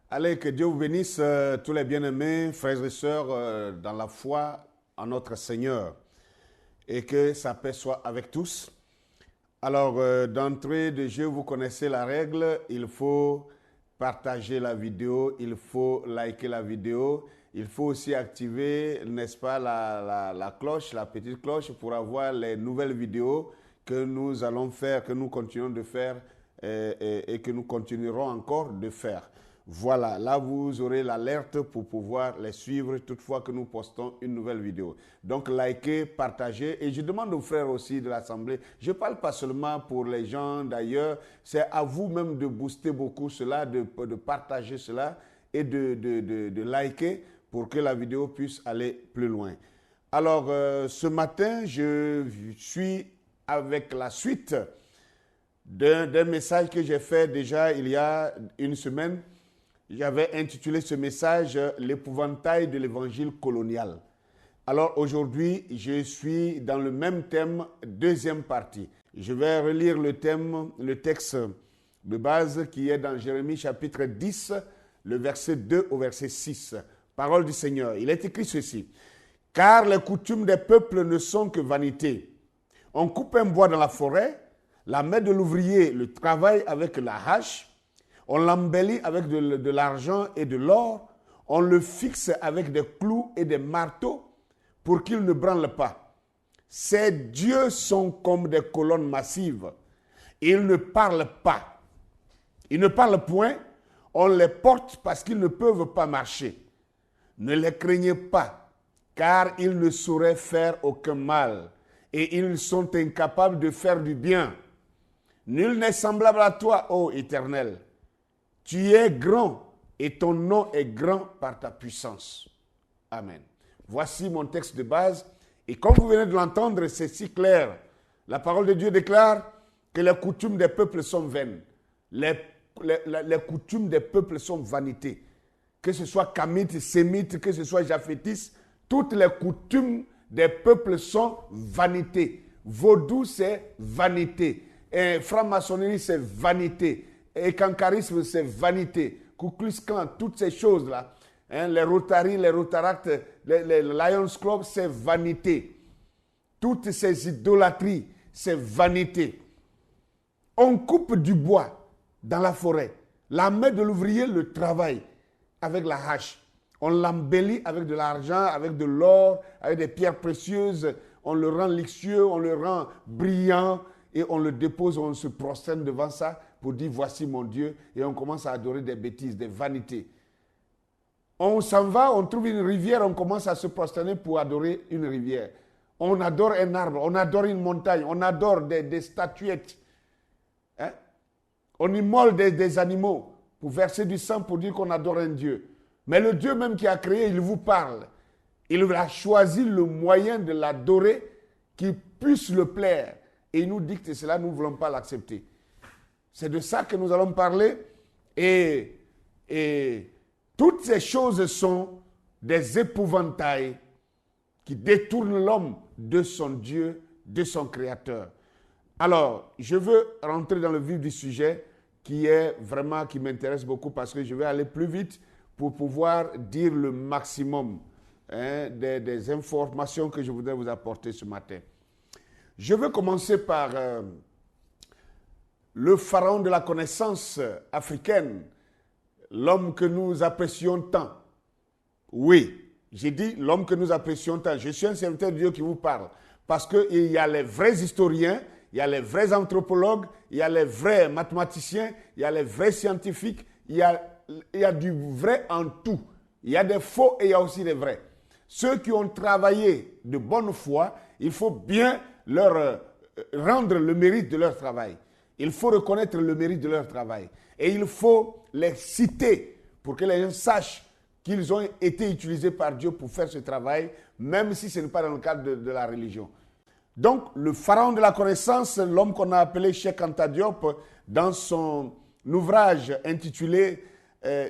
Allez, que Dieu vous bénisse, tous les bien-aimés, frères et sœurs, dans la foi en notre Seigneur, et que sa paix soit avec tous. Alors, d'entrée de jeu, vous connaissez la règle, il faut partager la vidéo, il faut liker la vidéo, il faut aussi activer, n'est-ce pas, la cloche, la petite cloche, pour avoir les nouvelles vidéos que nous allons faire, que nous continuons de faire et que nous continuerons encore de faire. Voilà, là vous aurez l'alerte pour pouvoir les suivre toutefois que nous postons une nouvelle vidéo. Donc likez, partagez et je demande aux frères aussi de l'Assemblée, je ne parle pas seulement pour les gens d'ailleurs, c'est à vous-même de booster beaucoup cela, de partager cela et de liker pour que la vidéo puisse aller plus loin. Alors ce matin, je suis avec la suite d'un message que j'ai fait déjà il y a une semaine. J'avais intitulé ce message « L'épouvantail de l'évangile colonial ». Alors aujourd'hui, je suis dans le même thème, deuxième partie. Je vais relire le texte de base qui est dans Jérémie chapitre 10, le verset 2 au verset 6. Parole du Seigneur. Il est écrit ceci. « Car les coutumes des peuples ne sont que vanité. On coupe un bois dans la forêt, la main de l'ouvrier le travaille avec la hache, on l'embellit avec de l'argent et de l'or. On le fixe avec des clous et des marteaux pour qu'il ne branle pas. Ces dieux sont comme des colonnes massives. Ils ne parlent pas. Ils ne parlent point. On les porte parce qu'ils ne peuvent pas marcher. Ne les craignez pas, car ils ne sauraient faire aucun mal. Et ils sont incapables de faire du bien. Nul n'est semblable à toi, ô Éternel. Tu es grand et ton nom est grand par ta puissance. Amen. Voici mon texte de base. Et comme vous venez de l'entendre, c'est si clair. La parole de Dieu déclare que les coutumes des peuples sont vaines. Les coutumes des peuples sont vanité. Que ce soit kamite, sémite, que ce soit japhétiste, toutes les coutumes des peuples sont vanité. Vaudou, c'est vanité. Et franc-maçonnerie, c'est vanité. Et kankarisme, c'est vanité. Ku Klux Klan, toutes ces choses-là, hein, les Rotary, les Rotaractes, les Lions Club, c'est vanité. Toutes ces idolâtries, c'est vanité. On coupe du bois dans la forêt. La main de l'ouvrier le travaille avec la hache. On l'embellit avec de l'argent, avec de l'or, avec des pierres précieuses. On le rend luxueux, on le rend brillant et on le dépose, on se prosterne devant ça pour dire voici mon Dieu, et on commence à adorer des bêtises, des vanités. On s'en va, on trouve une rivière, on commence à se prosterner pour adorer une rivière. On adore un arbre, on adore une montagne, on adore des statuettes. Hein? On immole des animaux pour verser du sang pour dire qu'on adore un Dieu. Mais le Dieu même qui a créé, il vous parle. Il a choisi le moyen de l'adorer qui puisse le plaire. Et il nous dicte cela, nous ne voulons pas l'accepter. C'est de ça que nous allons parler. Et toutes ces choses sont des épouvantails qui détournent l'homme de son Dieu, de son Créateur. Alors, je veux rentrer dans le vif du sujet qui m'intéresse beaucoup parce que je vais aller plus vite pour pouvoir dire le maximum des informations que je voudrais vous apporter ce matin. Je veux commencer par le pharaon de la connaissance africaine, l'homme que nous apprécions tant. Oui, j'ai dit l'homme que nous apprécions tant. Je suis un serviteur de Dieu qui vous parle. Parce qu'il y a les vrais historiens, il y a les vrais anthropologues, il y a les vrais mathématiciens, il y a les vrais scientifiques, il y a du vrai en tout. Il y a des faux et il y a aussi des vrais. Ceux qui ont travaillé de bonne foi, il faut bien leur rendre le mérite de leur travail. Il faut reconnaître le mérite de leur travail. Et il faut les citer pour que les gens sachent qu'ils ont été utilisés par Dieu pour faire ce travail, même si ce n'est pas dans le cadre de la religion. Donc, le pharaon de la connaissance, l'homme qu'on a appelé Cheikh Anta Diop, dans son ouvrage intitulé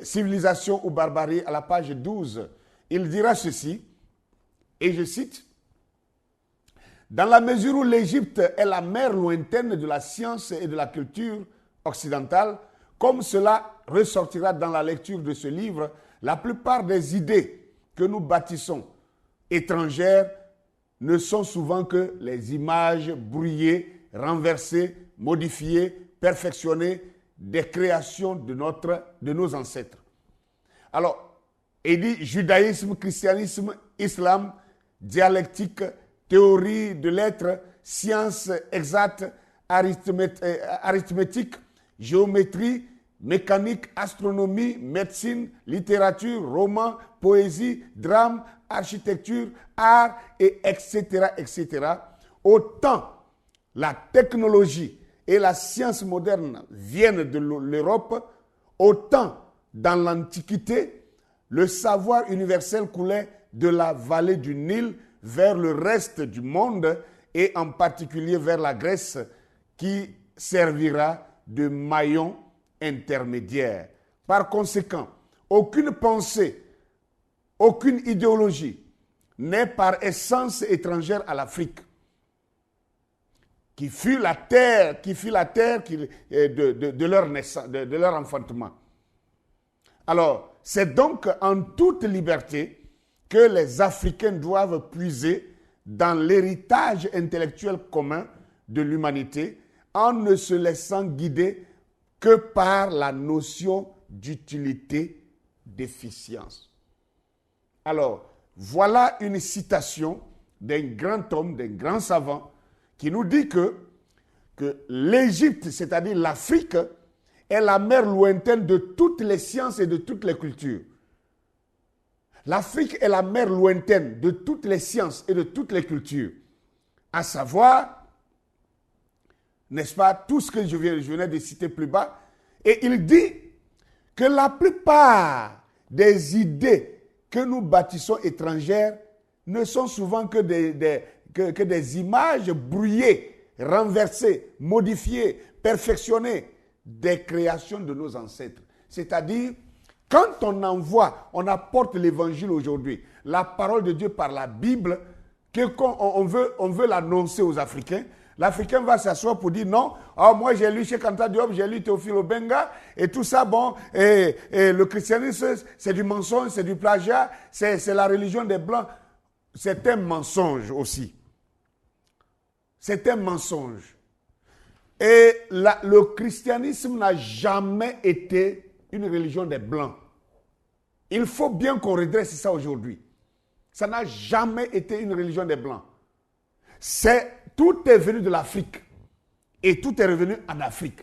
Civilisation ou barbarie, à la page 12, il dira ceci, et je cite, « Dans la mesure où l'Égypte est la mère lointaine de la science et de la culture occidentale, comme cela ressortira dans la lecture de ce livre, la plupart des idées que nous bâtissons étrangères ne sont souvent que les images brouillées, renversées, modifiées, perfectionnées des créations de nos ancêtres. » Alors, il dit judaïsme, christianisme, islam, dialectique, théorie de l'être, sciences exactes, arithmétique, géométrie, mécanique, astronomie, médecine, littérature, roman, poésie, drame, architecture, art, et etc., etc. Autant la technologie et la science moderne viennent de l'Europe, autant dans l'Antiquité, le savoir universel coulait de la vallée du Nil vers le reste du monde et en particulier vers la Grèce qui servira de maillon intermédiaire. Par conséquent, aucune pensée, aucune idéologie n'est par essence étrangère à l'Afrique, qui fut la terre de leur naissance, de leur enfantement. Alors, c'est donc en toute liberté que les Africains doivent puiser dans l'héritage intellectuel commun de l'humanité en ne se laissant guider que par la notion d'utilité, d'efficience. Alors, voilà une citation d'un grand homme, d'un grand savant, qui nous dit que l'Égypte, c'est-à-dire l'Afrique, est la mère lointaine de toutes les sciences et de toutes les cultures. L'Afrique est la mère lointaine de toutes les sciences et de toutes les cultures. À savoir, n'est-ce pas, tout ce que je venais de citer plus bas. Et il dit que la plupart des idées que nous bâtissons étrangères ne sont souvent que des images brouillées, renversées, modifiées, perfectionnées des créations de nos ancêtres. C'est-à-dire, quand on apporte l'évangile aujourd'hui, la parole de Dieu par la Bible, on veut l'annoncer aux Africains, l'Africain va s'asseoir pour dire non, moi j'ai lu Cheikh Anta Diop, j'ai lu Théophile Obenga, et tout ça, et le christianisme, c'est du mensonge, c'est du plagiat, c'est la religion des Blancs. C'est un mensonge aussi. C'est un mensonge. Et le christianisme n'a jamais été une religion des Blancs. Il faut bien qu'on redresse ça aujourd'hui. Ça n'a jamais été une religion des Blancs. Tout est venu de l'Afrique. Et tout est revenu en Afrique.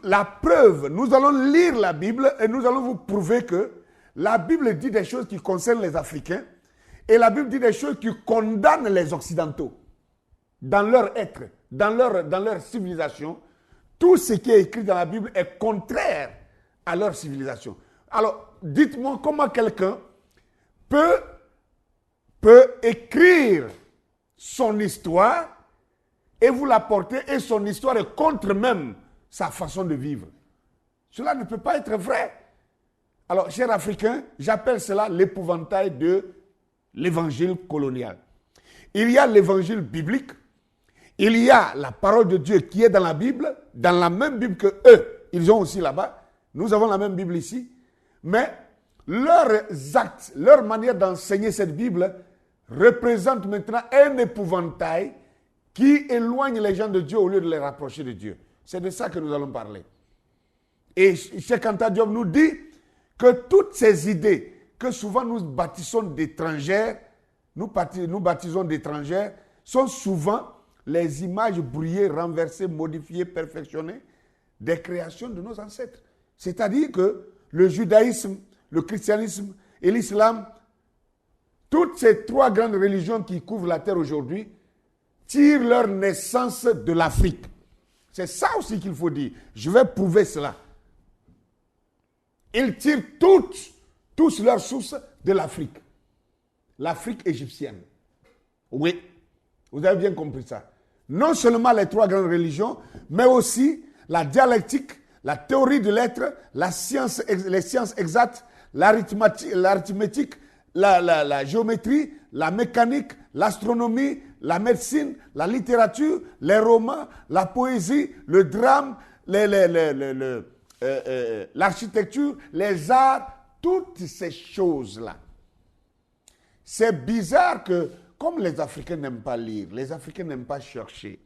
La preuve, nous allons lire la Bible et nous allons vous prouver que la Bible dit des choses qui concernent les Africains et la Bible dit des choses qui condamnent les Occidentaux dans leur être, dans leur civilisation. Tout ce qui est écrit dans la Bible est contraire à leur civilisation. Alors, dites-moi comment quelqu'un peut écrire son histoire et vous l'apporter et son histoire est contre même sa façon de vivre. Cela ne peut pas être vrai. Alors, chers Africains, j'appelle cela l'épouvantail de l'évangile colonial. Il y a l'évangile biblique, il y a la parole de Dieu qui est dans la Bible, dans la même Bible que eux, ils ont aussi là-bas. Nous avons la même Bible ici. Mais leurs actes, leur manière d'enseigner cette Bible représente maintenant un épouvantail qui éloigne les gens de Dieu au lieu de les rapprocher de Dieu. C'est de ça que nous allons parler. Et Cheikh Anta Diop nous dit que toutes ces idées que souvent nous bâtissons d'étrangères, nous baptisons d'étrangères, sont souvent les images brouillées, renversées, modifiées, perfectionnées des créations de nos ancêtres. C'est-à-dire que le judaïsme, le christianisme et l'islam, toutes ces trois grandes religions qui couvrent la terre aujourd'hui, tirent leur naissance de l'Afrique. C'est ça aussi qu'il faut dire. Je vais prouver cela. Ils tirent tous leurs sources de l'Afrique. L'Afrique égyptienne. Oui. Vous avez bien compris ça. Non seulement les 3 grandes religions, mais aussi la dialectique, la théorie de l'être, les sciences exactes, l'arithmétique, la géométrie, la mécanique, l'astronomie, la médecine, la littérature, les romans, la poésie, le drame, l'architecture, les arts, toutes ces choses-là. C'est bizarre que, comme les Africains n'aiment pas lire, les Africains n'aiment pas chercher,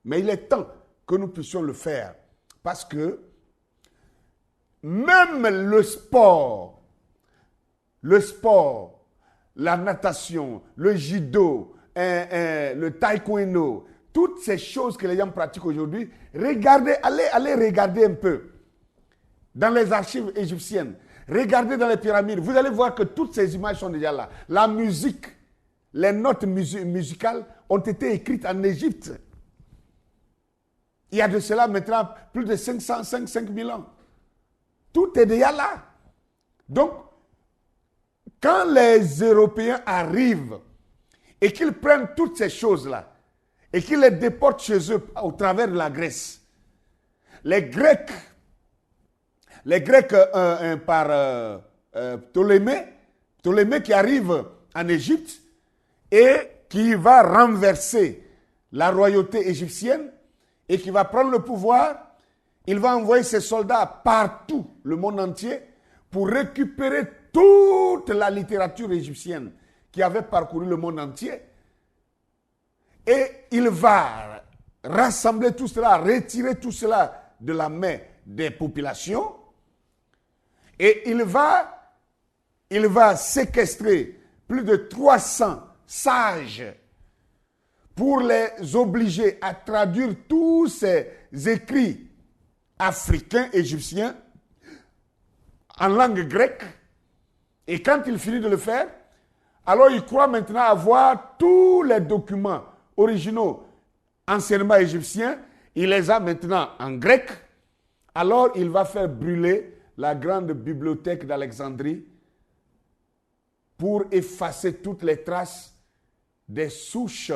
mais il est temps que nous puissions le faire. Parce que même le sport, la natation, le judo, le taekwondo, toutes ces choses que les gens pratiquent aujourd'hui, allez regarder un peu dans les archives égyptiennes, regardez dans les pyramides, vous allez voir que toutes ces images sont déjà là. La musique, les notes musicales ont été écrites en Égypte. Il y a de cela maintenant plus de 5000 ans. Tout est déjà là. Donc, quand les Européens arrivent et qu'ils prennent toutes ces choses-là et qu'ils les déportent chez eux au travers de la Grèce, les Grecs par Ptolémée qui arrive en Égypte et qui va renverser la royauté égyptienne et qui va prendre le pouvoir, il va envoyer ses soldats partout, le monde entier, pour récupérer toute la littérature égyptienne qui avait parcouru le monde entier. Et il va rassembler tout cela, retirer tout cela de la main des populations. Et il va séquestrer plus de 300 sages pour les obliger à traduire tous ces écrits africains, égyptiens, en langue grecque. Et quand il finit de le faire, alors il croit maintenant avoir tous les documents originaux anciennement égyptiens. Il les a maintenant en grec. Alors il va faire brûler la grande bibliothèque d'Alexandrie pour effacer toutes les traces des souches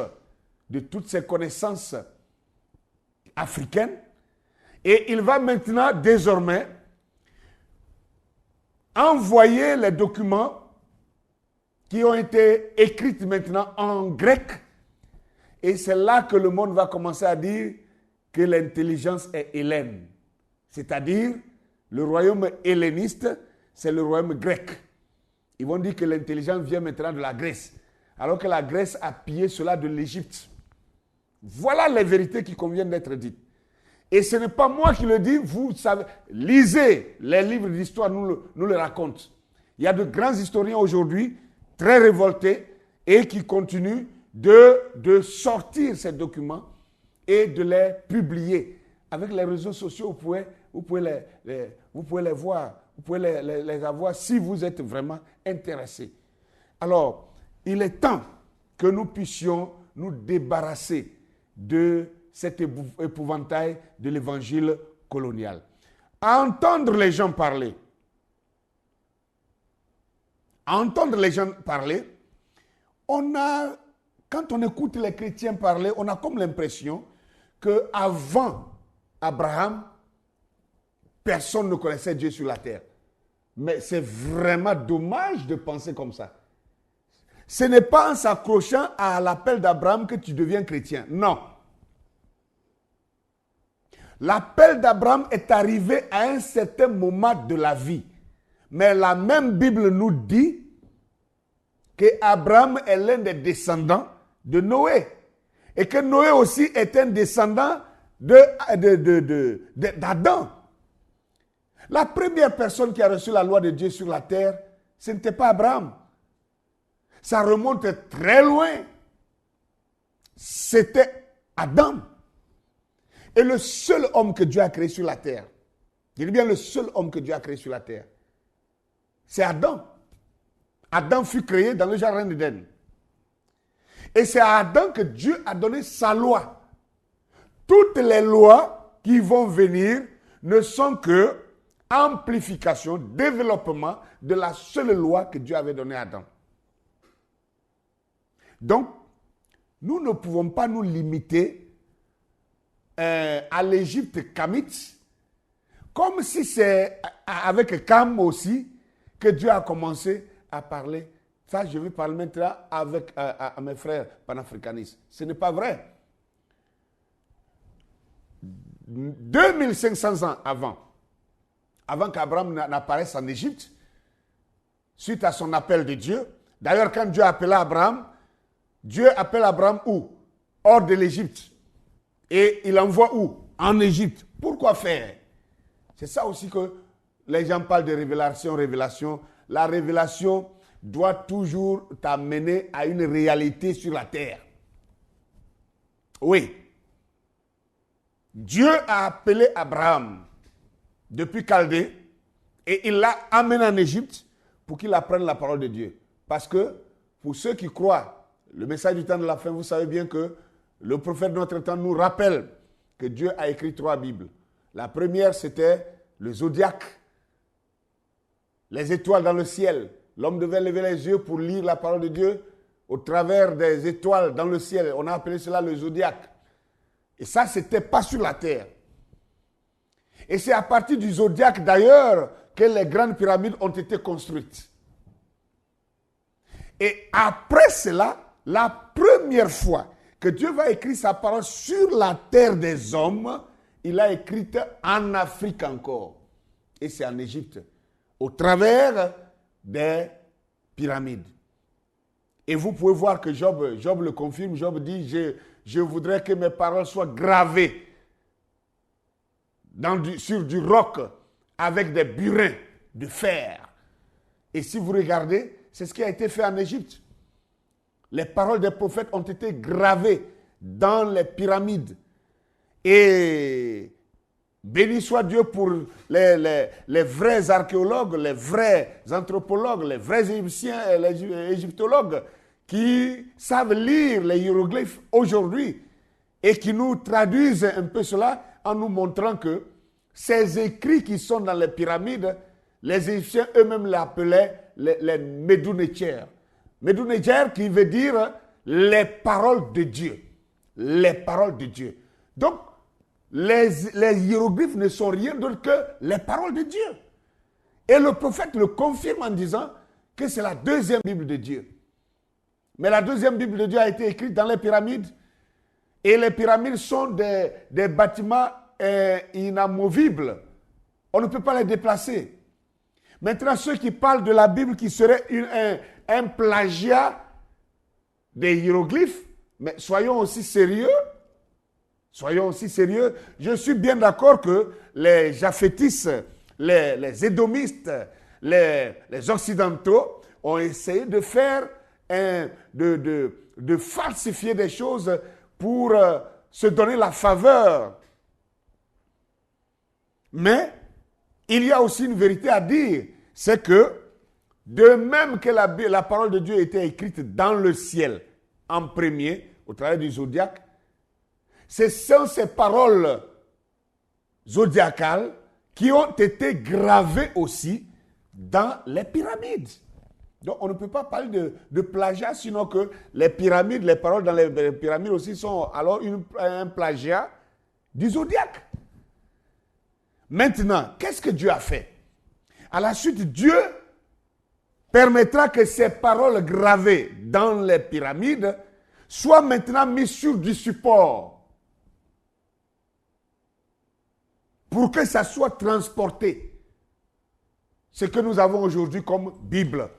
de toutes ces connaissances africaines. Et il va maintenant, désormais, envoyer les documents qui ont été écrits maintenant en grec. Et c'est là que le monde va commencer à dire que l'intelligence est hellène. C'est-à-dire, le royaume helléniste, c'est le royaume grec. Ils vont dire que l'intelligence vient maintenant de la Grèce, alors que la Grèce a pillé cela de l'Égypte. Voilà les vérités qui conviennent d'être dites. Et ce n'est pas moi qui le dis, vous savez. Lisez les livres d'histoire, nous le racontent. Il y a de grands historiens aujourd'hui, très révoltés, et qui continuent de sortir ces documents et de les publier. Avec les réseaux sociaux, vous pouvez les voir, vous pouvez les avoir si vous êtes vraiment intéressé. Alors, il est temps que nous puissions nous débarrasser de cet épouvantail de l'évangile colonial. À entendre les gens parler, quand on écoute les chrétiens parler, on a comme l'impression qu'avant Abraham, personne ne connaissait Dieu sur la terre. Mais c'est vraiment dommage de penser comme ça. Ce n'est pas en s'accrochant à l'appel d'Abraham que tu deviens chrétien. Non. L'appel d'Abraham est arrivé à un certain moment de la vie. Mais la même Bible nous dit qu'Abraham est l'un des descendants de Noé. Et que Noé aussi est un descendant d'Adam. La première personne qui a reçu la loi de Dieu sur la terre, ce n'était pas Abraham. Ça remonte très loin. C'était Adam. Et le seul homme que Dieu a créé sur la terre, je dis bien le seul homme que Dieu a créé sur la terre, c'est Adam. Adam fut créé dans le jardin d'Éden. Et c'est à Adam que Dieu a donné sa loi. Toutes les lois qui vont venir ne sont que amplification, développement de la seule loi que Dieu avait donnée à Adam. Donc, nous ne pouvons pas nous limiter à l'Égypte kamite, comme si c'est avec Kam aussi que Dieu a commencé à parler. Ça, je vais parler maintenant avec à mes frères panafricanistes. Ce n'est pas vrai. 2500 ans avant qu'Abraham n'apparaisse en Égypte, suite à son appel de Dieu. D'ailleurs, quand Dieu appela Abraham, Dieu appelle Abraham où? Hors de l'Égypte. Et il envoie où? En Égypte. Pourquoi faire? C'est ça aussi que les gens parlent de révélation. La révélation doit toujours t'amener à une réalité sur la terre. Oui. Dieu a appelé Abraham depuis Chaldée et il l'a amené en Égypte pour qu'il apprenne la parole de Dieu. Parce que pour ceux qui croient, le message du temps de la fin, vous savez bien que le prophète de notre temps nous rappelle que Dieu a écrit 3 Bibles. La première, c'était le zodiaque, les étoiles dans le ciel. L'homme devait lever les yeux pour lire la parole de Dieu au travers des étoiles dans le ciel. On a appelé cela le zodiaque. Et ça, ce n'était pas sur la terre. Et c'est à partir du zodiaque, d'ailleurs, que les grandes pyramides ont été construites. Et après cela, la première fois que Dieu va écrire sa parole sur la terre des hommes, il l'a écrite en Afrique encore. Et c'est en Égypte, au travers des pyramides. Et vous pouvez voir que Job le confirme. Job dit, je voudrais que mes paroles soient gravées sur du roc avec des burins de fer. Et si vous regardez, c'est ce qui a été fait en Égypte. Les paroles des prophètes ont été gravées dans les pyramides. Et béni soit Dieu pour les vrais archéologues, les vrais anthropologues, les vrais Égyptiens, les égyptologues qui savent lire les hiéroglyphes aujourd'hui et qui nous traduisent un peu cela en nous montrant que ces écrits qui sont dans les pyramides, les Égyptiens eux-mêmes l'appelaient les Medunetières. Medunetières qui veut dire les paroles de Dieu. Les paroles de Dieu. Donc, les hiéroglyphes ne sont rien d'autre que les paroles de Dieu. Et le prophète le confirme en disant que c'est la deuxième Bible de Dieu. Mais la deuxième Bible de Dieu a été écrite dans les pyramides. Et les pyramides sont des bâtiments inamovibles. On ne peut pas les déplacer. Maintenant, ceux qui parlent de la Bible qui serait un plagiat des hiéroglyphes, mais soyons aussi sérieux. Soyons aussi sérieux. Je suis bien d'accord que les japhétistes, les édomistes, les occidentaux ont essayé de faire, de falsifier des choses pour se donner la faveur. Mais il y a aussi une vérité à dire, c'est que de même que la parole de Dieu était écrite dans le ciel en premier, au travers du zodiaque, ce sont ces paroles zodiacales qui ont été gravées aussi dans les pyramides. Donc on ne peut pas parler de plagiat, sinon que les pyramides, les paroles dans les pyramides aussi sont alors un plagiat du zodiaque. Maintenant, qu'est-ce que Dieu a fait? À la suite, Dieu permettra que ces paroles gravées dans les pyramides soient maintenant mises sur du support pour que ça soit transporté. Ce que nous avons aujourd'hui comme Bible.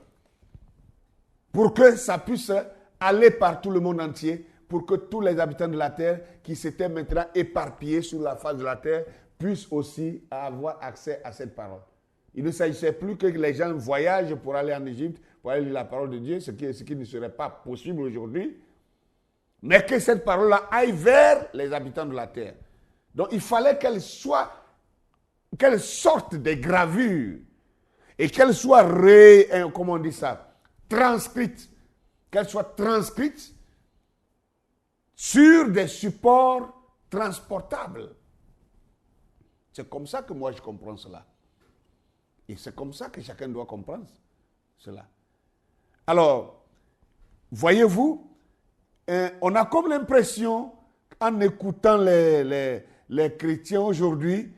Pour que ça puisse aller par tout le monde entier, pour que tous les habitants de la terre qui s'étaient maintenant éparpillés sur la face de la terre puissent aussi avoir accès à cette parole. Il ne s'agissait plus que les gens voyagent pour aller en Égypte, pour aller lire la parole de Dieu, ce qui ne serait pas possible aujourd'hui, mais que cette parole-là aille vers les habitants de la terre. Donc il fallait qu'elle sorte des gravures et qu'elle soit comment on dit ça, transcrite, qu'elle soit transcrite sur des supports transportables. C'est comme ça que moi je comprends cela. Et c'est comme ça que chacun doit comprendre cela. Alors, voyez-vous, on a comme l'impression, en écoutant les chrétiens aujourd'hui,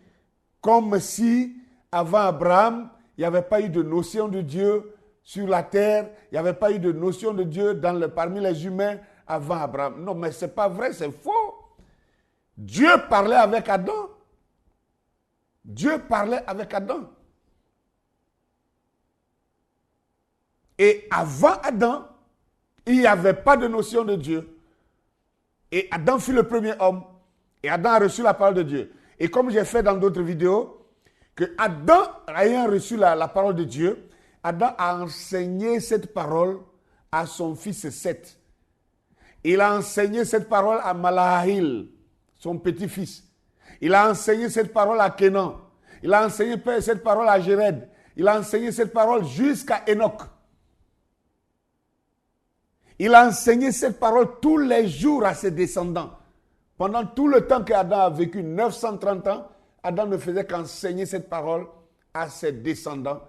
comme si avant Abraham, il n'y avait pas eu de notion de Dieu sur la terre, il n'y avait pas eu de notion de Dieu parmi les humains avant Abraham. Non, mais ce n'est pas vrai, c'est faux. Dieu parlait avec Adam. Dieu parlait avec Adam. Et avant Adam, il n'y avait pas de notion de Dieu. Et Adam fut le premier homme. Et Adam a reçu la parole de Dieu. Et comme j'ai fait dans d'autres vidéos, que Adam, ayant reçu la parole de Dieu, Adam a enseigné cette parole à son fils Seth. Il a enseigné cette parole à Malahil, son petit-fils. Il a enseigné cette parole à Kénan. Il a enseigné cette parole à Jéred. Il a enseigné cette parole jusqu'à Enoch. Il a enseigné cette parole tous les jours à ses descendants. Pendant tout le temps qu'Adam a vécu, 930 ans, Adam ne faisait qu'enseigner cette parole à ses descendants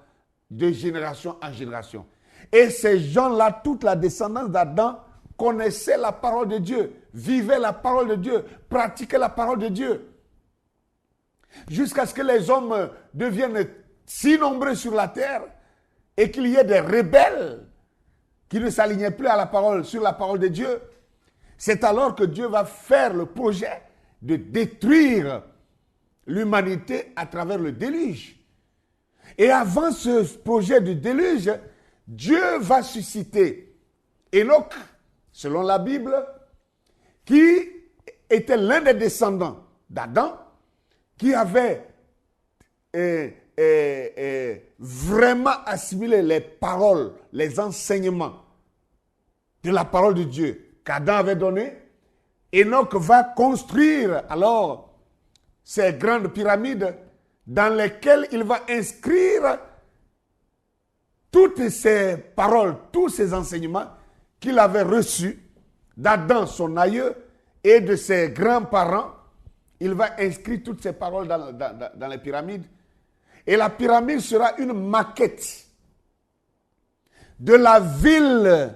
de génération en génération. Et ces gens-là, toute la descendance d'Adam, connaissaient la parole de Dieu, vivaient la parole de Dieu, pratiquaient la parole de Dieu. Jusqu'à ce que les hommes deviennent si nombreux sur la terre et qu'il y ait des rebelles qui ne s'alignaient plus à la parole, sur la parole de Dieu. C'est alors que Dieu va faire le projet de détruire l'humanité à travers le déluge. Et avant ce projet de déluge, Dieu va susciter Enoch, selon la Bible, qui était l'un des descendants d'Adam, qui avait vraiment assimilé les paroles, les enseignements de la parole de Dieu qu'Adam avait donné. Enoch va construire alors ces grandes pyramides dans lesquelles il va inscrire toutes ces paroles, tous ces enseignements qu'il avait reçus d'Adam, son aïeux, et de ses grands-parents. Il va inscrire toutes ces paroles dans les pyramides. Et la pyramide sera une maquette de la ville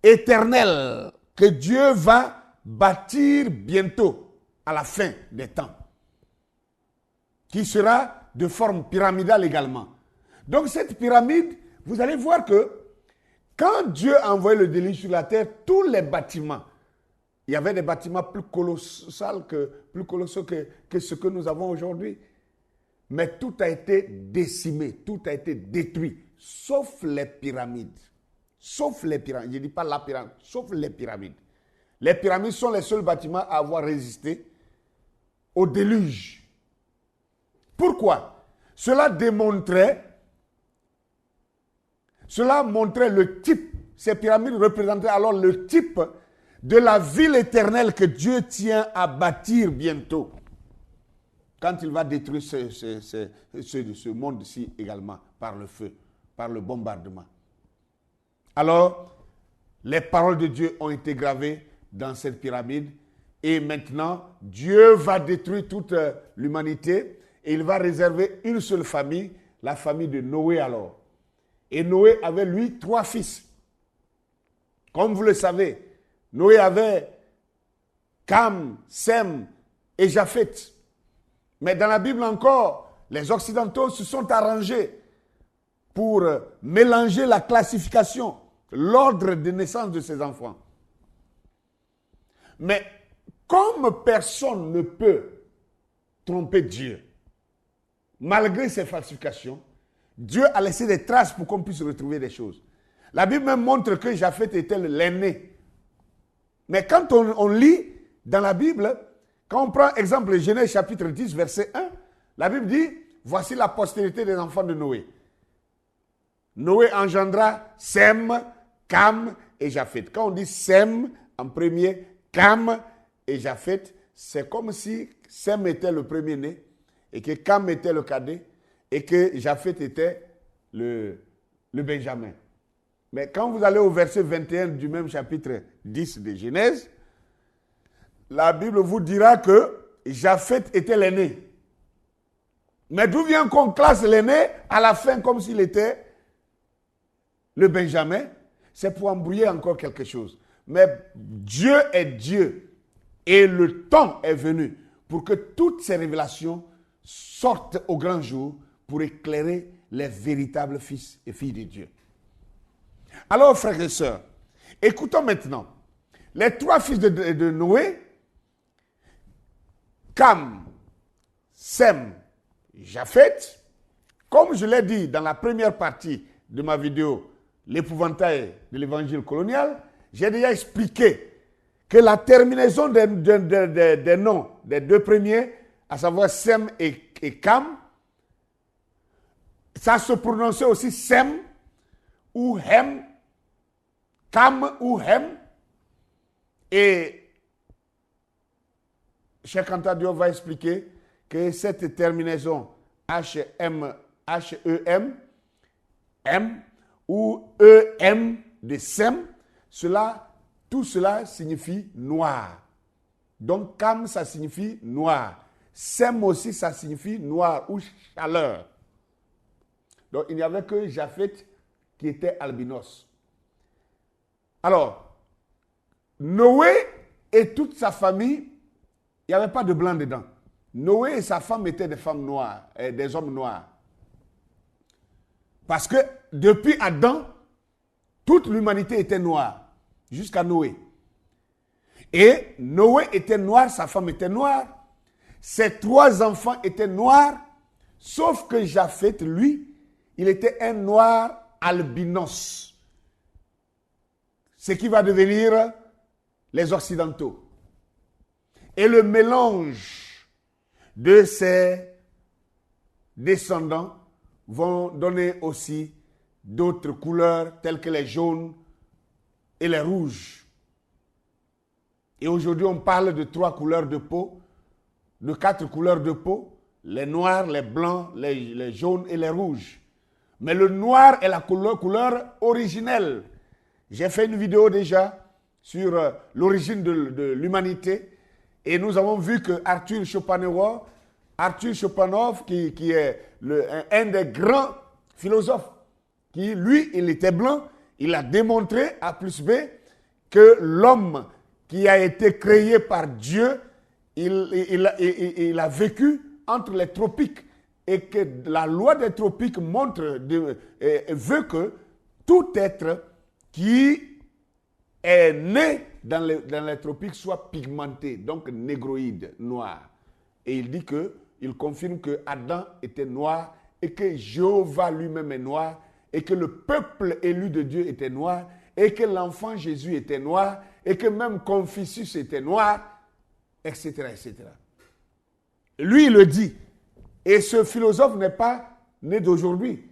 éternelle que Dieu va bâtir bientôt, à la fin des temps, qui sera de forme pyramidale également. Donc cette pyramide, vous allez voir que quand Dieu a envoyé le déluge sur la terre, tous les bâtiments, il y avait des bâtiments plus colossaux que ce que nous avons aujourd'hui. Mais tout a été décimé, tout a été détruit, sauf les pyramides. Sauf les pyramides, je ne dis pas la pyramide, sauf les pyramides. Les pyramides sont les seuls bâtiments à avoir résisté au déluge. Pourquoi? Cela montrait le type, ces pyramides représentaient alors le type de la ville éternelle que Dieu tient à bâtir bientôt. Quand il va détruire ce monde-ci également par le feu, par le bombardement. Alors, les paroles de Dieu ont été gravées dans cette pyramide et maintenant, Dieu va détruire toute l'humanité et il va réserver une seule famille, la famille de Noé alors. Et Noé avait lui 3 fils. Comme vous le savez, Noé avait Cam, Sem et Japheth. Mais dans la Bible encore, les Occidentaux se sont arrangés pour mélanger la classification, l'ordre de naissance de ces enfants. Mais comme personne ne peut tromper Dieu, malgré ces falsifications, Dieu a laissé des traces pour qu'on puisse retrouver des choses. La Bible même montre que Japheth était l'aîné. Mais quand on lit dans la Bible, quand on prend exemple Genèse chapitre 10, verset 1, la Bible dit, voici la postérité des enfants de Noé. Noé engendra Sem, Cam et Japheth. Quand on dit Sem en premier, Cam et Japheth, c'est comme si Sem était le premier-né et que Cam était le cadet et que Japheth était le Benjamin. Mais quand vous allez au verset 21 du même chapitre 10 de Genèse, la Bible vous dira que Japheth était l'aîné. Mais d'où vient qu'on classe l'aîné à la fin comme s'il était le Benjamin? C'est pour embrouiller encore quelque chose. Mais Dieu est Dieu. Et le temps est venu pour que toutes ces révélations sortent au grand jour pour éclairer les véritables fils et filles de Dieu. Alors, frères et sœurs, écoutons maintenant. Les trois fils de Noé, Cam, Sem, Japheth, comme je l'ai dit dans la première partie de ma vidéo, l'épouvantail de l'évangile colonial, j'ai déjà expliqué que la terminaison des noms des deux premiers, à savoir Sem et Cam, ça se prononçait aussi Sem ou Hem, Cam ou Hem. Et Cheikh Anta Diop va expliquer que cette terminaison H-E-M, M ou E-M de Sem, tout cela signifie noir. Donc Cam, ça signifie noir. Sem aussi, ça signifie noir ou chaleur. Donc il n'y avait que Japheth qui était albinos. Alors, Noé et toute sa famille, il n'y avait pas de blanc dedans. Noé et sa femme étaient des femmes noires, des hommes noirs. Parce que depuis Adam, toute l'humanité était noire, jusqu'à Noé. Et Noé était noir, sa femme était noire, ses trois enfants étaient noirs, sauf que Japheth, lui, il était un noir albinos. Ce qui va devenir les Occidentaux. Et le mélange de ces descendants vont donner aussi d'autres couleurs telles que les jaunes et les rouges. Et aujourd'hui, on parle de 3 couleurs de peau, de 4 couleurs de peau, les noirs, les blancs, les jaunes et les rouges. Mais le noir est la couleur originelle. J'ai fait une vidéo déjà sur l'origine de l'humanité et nous avons vu que Arthur Schopenhauer, qui est un des grands philosophes, qui lui, il était blanc, il a démontré A plus B que l'homme qui a été créé par Dieu, il a vécu entre les tropiques et que la loi des tropiques veut que tout être qui est né dans les tropiques soit pigmenté, donc négroïde, noir. Et il confirme que Adam était noir et que Jéhovah lui-même est noir et que le peuple élu de Dieu était noir et que l'enfant Jésus était noir et que même Confucius était noir, etc., etc. Lui, il le dit. Et ce philosophe n'est pas né d'aujourd'hui.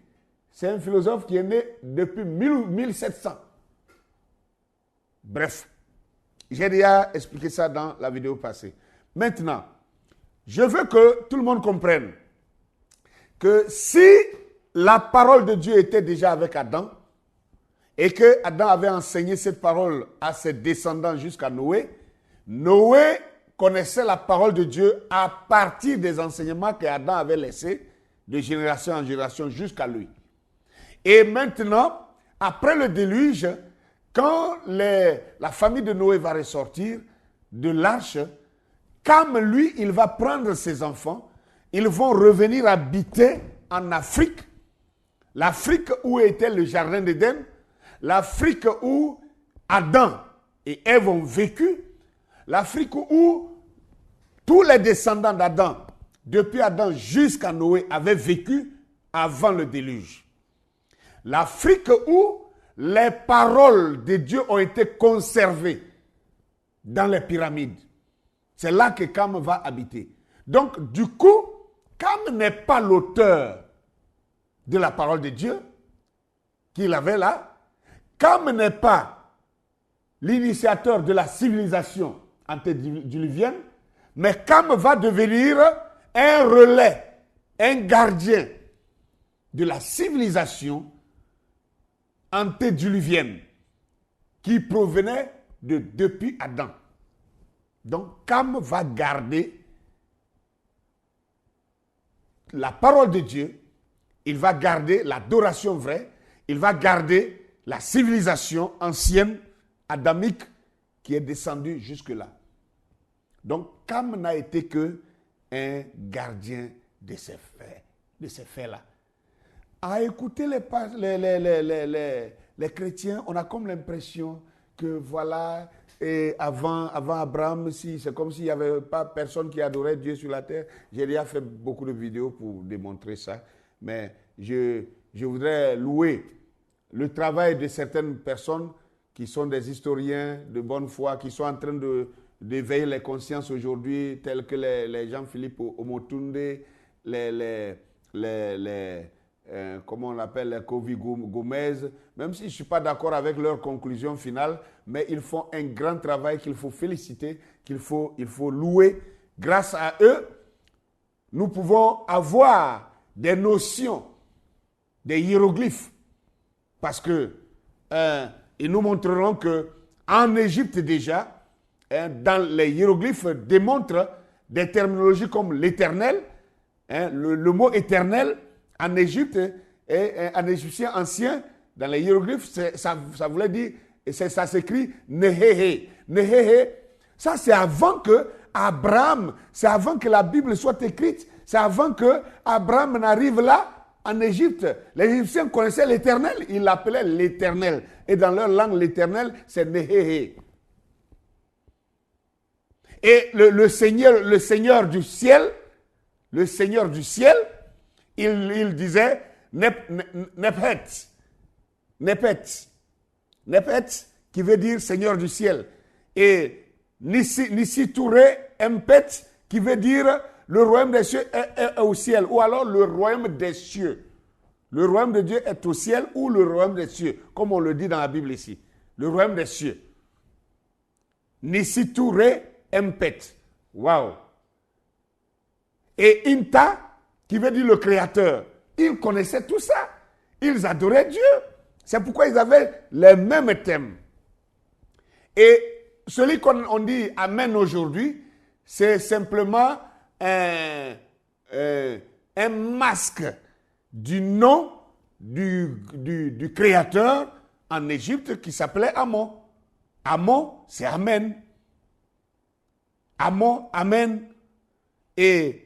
C'est un philosophe qui est né depuis 1700. Bref, j'ai déjà expliqué ça dans la vidéo passée. Maintenant, je veux que tout le monde comprenne que si la parole de Dieu était déjà avec Adam et que Adam avait enseigné cette parole à ses descendants jusqu'à Noé, Noé connaissait la parole de Dieu à partir des enseignements qu'Adam avait laissés de génération en génération jusqu'à lui. Et maintenant, après le déluge, quand la famille de Noé va ressortir de l'arche, Cam, lui, il va prendre ses enfants, ils vont revenir habiter en Afrique, l'Afrique où était le jardin d'Éden, l'Afrique où Adam et Ève ont vécu, l'Afrique où tous les descendants d'Adam, depuis Adam jusqu'à Noé, avaient vécu avant le déluge. L'Afrique où les paroles de Dieu ont été conservées dans les pyramides. C'est là que Cam va habiter. Donc, du coup, Cam n'est pas l'auteur de la parole de Dieu qu'il avait là. Cam n'est pas l'initiateur de la civilisation antédiluvienne, mais Cam va devenir un relais, un gardien de la civilisation antédiluvienne qui provenait depuis Adam. Donc, Cam va garder la parole de Dieu, il va garder l'adoration vraie, il va garder la civilisation ancienne, adamique, qui est descendu jusque-là. Donc, Cam n'a été que un gardien de ces faits-là. À écouter les chrétiens, on a comme l'impression que voilà, et avant Abraham, c'est comme s'il n'y avait pas personne qui adorait Dieu sur la terre. J'ai déjà fait beaucoup de vidéos pour démontrer ça, mais je voudrais louer le travail de certaines personnes qui sont des historiens de bonne foi, qui sont en train d'éveiller les consciences aujourd'hui, tels que les Jean-Philippe Omotunde, comment on l'appelle, les Kovi Gomez, même si je ne suis pas d'accord avec leur conclusion finale, mais ils font un grand travail qu'il faut féliciter, qu'il faut louer. Grâce à eux, nous pouvons avoir des notions, des hiéroglyphes, parce que ils nous montreront qu'en Égypte déjà, dans les hiéroglyphes démontrent des terminologies comme l'éternel, le mot éternel en Égypte et en égyptien ancien, dans les hiéroglyphes, ça voulait dire, et ça s'écrit Nehehe. Nehehe, ça c'est avant que Abraham, c'est avant que la Bible soit écrite, c'est avant que Abraham n'arrive là en Égypte. Les Égyptiens connaissaient l'éternel, ils l'appelaient l'éternel. Et dans leur langue, l'éternel, c'est Nehehe. Et le Seigneur du ciel, il disait Nephet, qui veut dire Seigneur du ciel. Et Nisiture Empet, qui veut dire le royaume des cieux est au ciel, ou alors le royaume des cieux. Le royaume de Dieu est au ciel ou le royaume des cieux, comme on le dit dans la Bible ici. Le royaume des cieux. Nisiture Empet. Waouh! Et Inta, qui veut dire le créateur. Ils connaissaient tout ça. Ils adoraient Dieu. C'est pourquoi ils avaient les mêmes thèmes. Et celui qu'on dit Amen aujourd'hui, c'est simplement un masque du nom du créateur en Égypte qui s'appelait Amon. Amon, c'est Amen. Amon, Amen. Et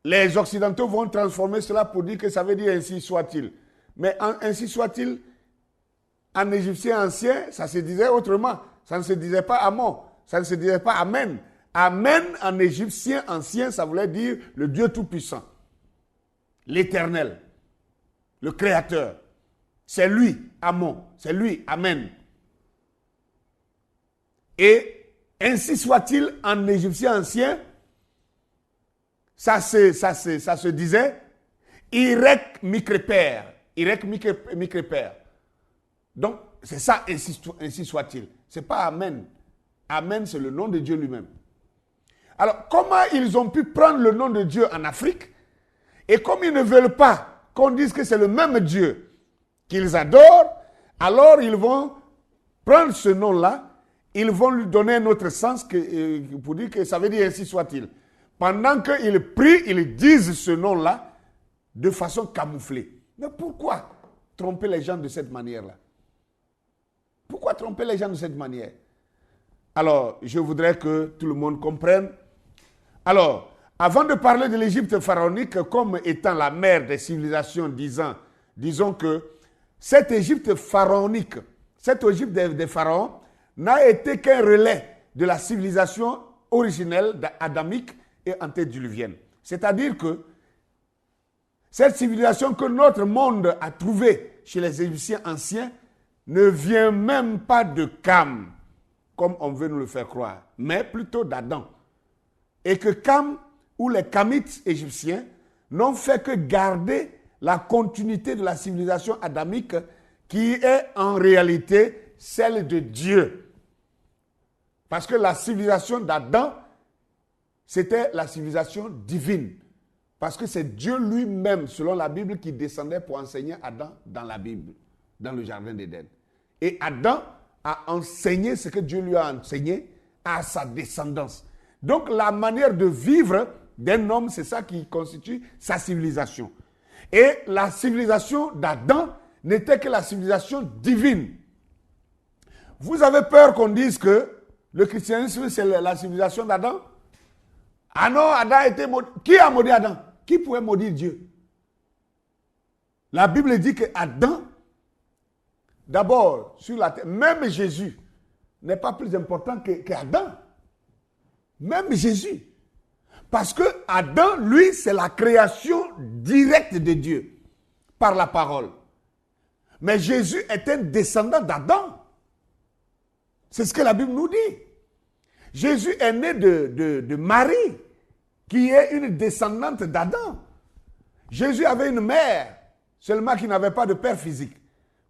les Occidentaux vont transformer cela pour dire que ça veut dire ainsi soit-il. Mais ainsi soit-il, en égyptien ancien, ça se disait autrement. Ça ne se disait pas Amon, ça ne se disait pas Amen. Amen en égyptien ancien, ça voulait dire le Dieu Tout-Puissant, l'Éternel, le Créateur. C'est lui, Amon, c'est lui, Amen. Et ainsi soit-il en égyptien ancien, ça se disait Irek Mikreper. Irek Mikreper. Donc, c'est ça, ainsi soit-il. Ce n'est pas Amen. Amen, c'est le nom de Dieu lui-même. Alors, comment ils ont pu prendre le nom de Dieu en Afrique? Et comme ils ne veulent pas qu'on dise que c'est le même Dieu qu'ils adorent, alors ils vont prendre ce nom-là, ils vont lui donner un autre sens pour dire que ça veut dire ainsi soit-il. Pendant qu'ils prient, ils disent ce nom-là de façon camouflée. Mais pourquoi tromper les gens de cette manière-là? Pourquoi tromper les gens de cette manière? Alors, je voudrais que tout le monde comprenne. Alors, avant de parler de l'Égypte pharaonique comme étant la mère des civilisations, disons que cette Égypte pharaonique, cette Égypte des pharaons, n'a été qu'un relais de la civilisation originelle adamique et antédiluvienne. C'est-à-dire que cette civilisation que notre monde a trouvée chez les Égyptiens anciens ne vient même pas de Cam, comme on veut nous le faire croire, mais plutôt d'Adam. Et que Cam, ou les Kamites égyptiens, n'ont fait que garder la continuité de la civilisation adamique qui est en réalité celle de Dieu. Parce que la civilisation d'Adam, c'était la civilisation divine. Parce que c'est Dieu lui-même, selon la Bible, qui descendait pour enseigner Adam dans la Bible, dans le jardin d'Éden. Et Adam a enseigné ce que Dieu lui a enseigné à sa descendance. Donc la manière de vivre d'un homme, c'est ça qui constitue sa civilisation. Et la civilisation d'Adam n'était que la civilisation divine. vous avez peur qu'on dise que le christianisme, c'est la civilisation d'Adam? Ah non, Adam a été maudit. Qui a maudit Adam? Qui pouvait maudire Dieu? La Bible dit que Adam, d'abord, sur la terre, même Jésus n'est pas plus important qu'Adam. Même Jésus. Parce que Adam, lui, c'est la création directe de Dieu par la parole. Mais Jésus est un descendant d'Adam. C'est ce que la Bible nous dit. Jésus est né de Marie, qui est une descendante d'Adam. Jésus avait une mère, seulement qui n'avait pas de père physique.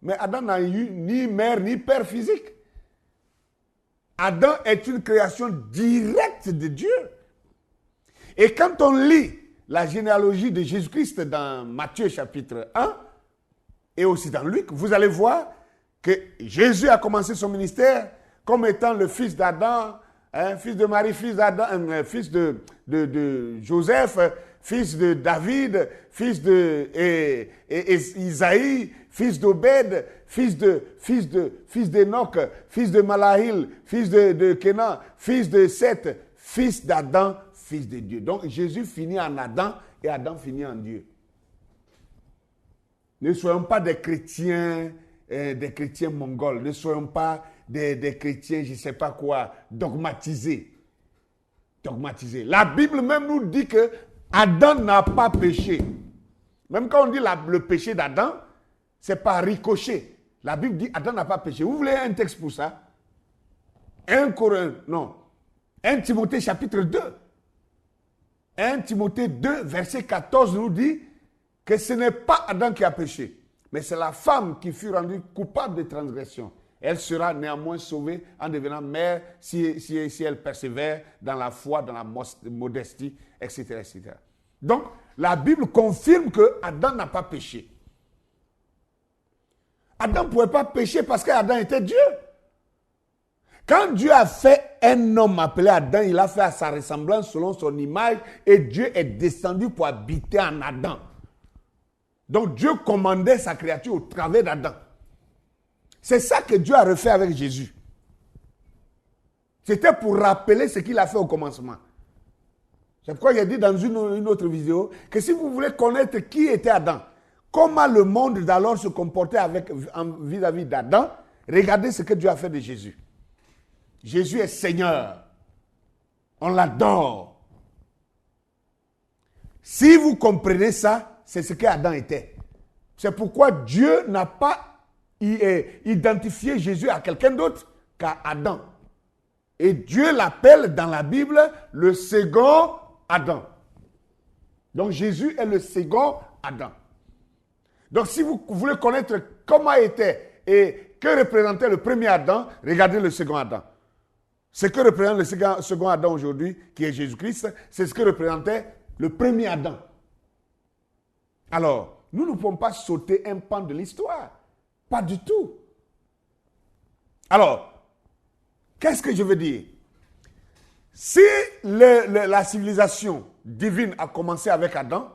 Mais Adam n'a eu ni mère ni père physique. Adam est une création directe de Dieu. Et quand on lit la généalogie de Jésus-Christ dans Matthieu chapitre 1 et aussi dans Luc, vous allez voir que Jésus a commencé son ministère comme étant le fils d'Adam, fils de Marie, fils d'Adam, fils de Joseph, fils de David, fils de Isaïe, fils d'Obed, fils d'Enoch, fils de Malahil, fils de Kenan, fils de Seth, fils d'Adam, fils de Dieu. Donc Jésus finit en Adam et Adam finit en Dieu. Ne soyons pas des chrétiens mongols, ne soyons pas des chrétiens, je ne sais pas quoi, dogmatisés. La Bible même nous dit que Adam n'a pas péché. Même quand on dit le péché d'Adam, c'est pas ricochet. La Bible dit Adam n'a pas péché. Vous voulez un texte pour ça? 1 Timothée chapitre 2. 1 Timothée 2, verset 14 nous dit que ce n'est pas Adam qui a péché, mais c'est la femme qui fut rendue coupable de transgression. Elle sera néanmoins sauvée en devenant mère si elle persévère dans la foi, dans la modestie, etc., etc. Donc, la Bible confirme que Adam n'a pas péché. Adam ne pouvait pas pécher parce qu'Adam était Dieu. Quand Dieu a fait un homme appelé Adam, il l'a fait à sa ressemblance selon son image et Dieu est descendu pour habiter en Adam. Donc Dieu commandait sa créature au travers d'Adam. C'est ça que Dieu a refait avec Jésus. C'était pour rappeler ce qu'il a fait au commencement. C'est pourquoi j'ai dit dans une autre vidéo que si vous voulez connaître qui était Adam, comment le monde d'alors se comportait vis-à-vis d'Adam, regardez ce que Dieu a fait de Jésus. Jésus est Seigneur. On l'adore. Si vous comprenez ça, c'est ce qu'Adam était. C'est pourquoi Dieu n'a pas identifié Jésus à quelqu'un d'autre qu'à Adam. Et Dieu l'appelle dans la Bible le second Adam. Donc Jésus est le second Adam. Donc si vous voulez connaître comment était et que représentait le premier Adam, regardez le second Adam. Ce que représente le second Adam aujourd'hui, qui est Jésus-Christ, c'est ce que représentait le premier Adam. Alors, nous ne pouvons pas sauter un pan de l'histoire. Pas du tout. Alors, qu'est-ce que je veux dire? Si la civilisation divine a commencé avec Adam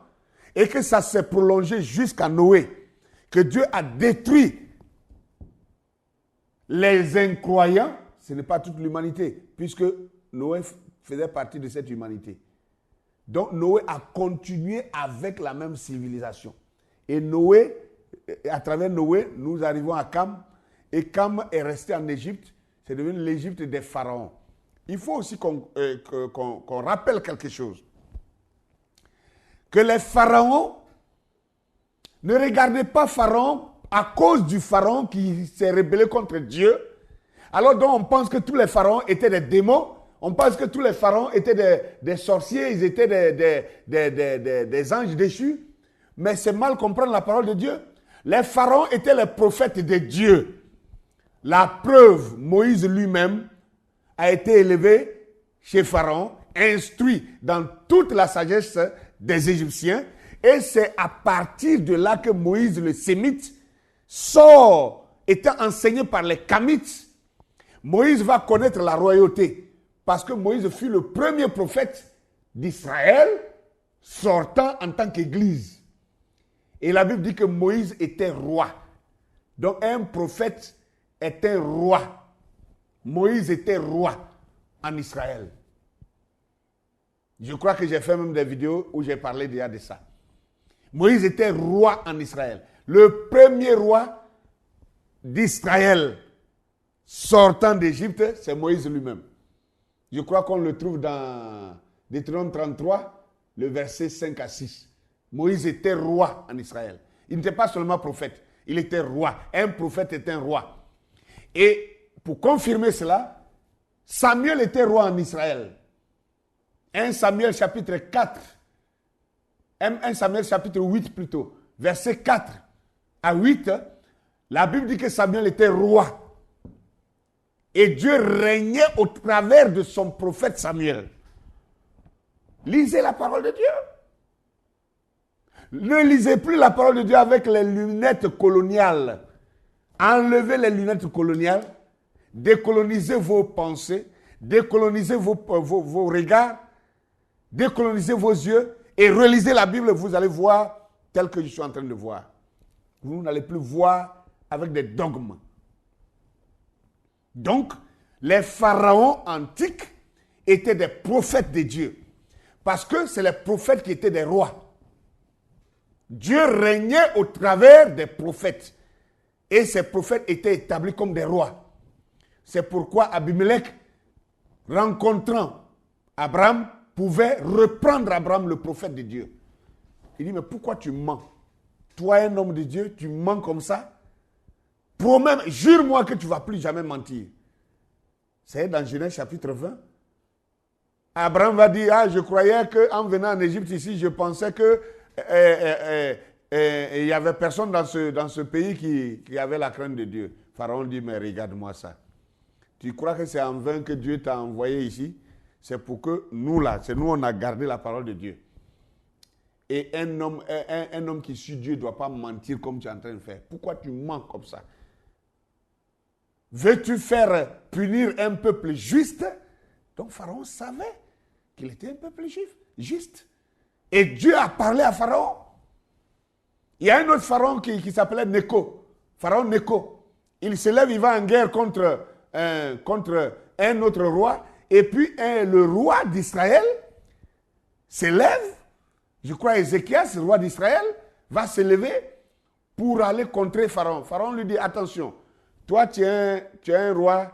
et que ça s'est prolongé jusqu'à Noé, que Dieu a détruit les incroyants, ce n'est pas toute l'humanité, puisque Noé faisait partie de cette humanité. Donc Noé a continué avec la même civilisation. Et Noé, à travers Noé, nous arrivons à Cam. Et Cam est resté en Égypte. C'est devenu l'Égypte des pharaons. Il faut aussi qu'on rappelle quelque chose. Que les pharaons ne regardaient pas Pharaon à cause du pharaon qui s'est rébellé contre Dieu. Alors donc on pense que tous les pharaons étaient des démons. On pense que tous les pharaons étaient des sorciers, ils étaient des anges déchus. Mais c'est mal comprendre la parole de Dieu. Les pharaons étaient les prophètes de Dieu. La preuve, Moïse lui-même a été élevé chez Pharaon, instruit dans toute la sagesse des Égyptiens. Et c'est à partir de là que Moïse, le sémite, sort, étant enseigné par les Kamites. Moïse va connaître la royauté parce que Moïse fut le premier prophète d'Israël sortant en tant qu'église. Et la Bible dit que Moïse était roi. Donc un prophète est un roi. Moïse était roi en Israël. Je crois que j'ai fait même des vidéos où j'ai parlé déjà de ça. Moïse était roi en Israël. Le premier roi d'Israël sortant d'Égypte, c'est Moïse lui-même. Je crois qu'on le trouve dans Deutéronome 33, le verset 5 à 6. Moïse était roi en Israël. Il n'était pas seulement prophète, il était roi. Un prophète est un roi. Et pour confirmer cela, Samuel était roi en Israël. 1 Samuel chapitre 4, 1 Samuel chapitre 8 plutôt, verset 4 à 8, la Bible dit que Samuel était roi. Et Dieu régnait au travers de son prophète Samuel. Lisez la parole de Dieu. Ne lisez plus la parole de Dieu avec les lunettes coloniales. Enlevez les lunettes coloniales, décolonisez vos pensées, décolonisez vos regards, décolonisez vos yeux et relisez la Bible, vous allez voir tel que je suis en train de voir. Vous n'allez plus voir avec des dogmes. Donc, les pharaons antiques étaient des prophètes de Dieu. Parce que c'est les prophètes qui étaient des rois. Dieu régnait au travers des prophètes. Et ces prophètes étaient établis comme des rois. C'est pourquoi Abimelech, rencontrant Abraham, pouvait reprendre Abraham, le prophète de Dieu. Il dit, mais pourquoi tu mens? Toi, un homme de Dieu, tu mens comme ça? Promets, jure-moi que tu ne vas plus jamais mentir. C'est dans Genèse chapitre 20. Abraham va dire, ah, je croyais qu'en venant en Égypte ici, je pensais que il n'y avait personne dans ce pays qui avait la crainte de Dieu. Pharaon dit, mais regarde-moi ça. Tu crois que c'est en vain que Dieu t'a envoyé ici? C'est pour que nous là, c'est nous on a gardé la parole de Dieu. Et un homme qui suit Dieu ne doit pas mentir comme tu es en train de faire. Pourquoi tu mens comme ça? Veux-tu faire punir un peuple juste? Donc Pharaon savait qu'il était un peuple juste. Et Dieu a parlé à Pharaon. Il y a un autre Pharaon qui s'appelait Néco. Pharaon Néco. Il se lève, il va en guerre contre un autre roi. Et puis le roi d'Israël se lève. Je crois Ézéchias, le roi d'Israël, va se lever pour aller contrer Pharaon. Pharaon lui dit, attention, toi tu es un roi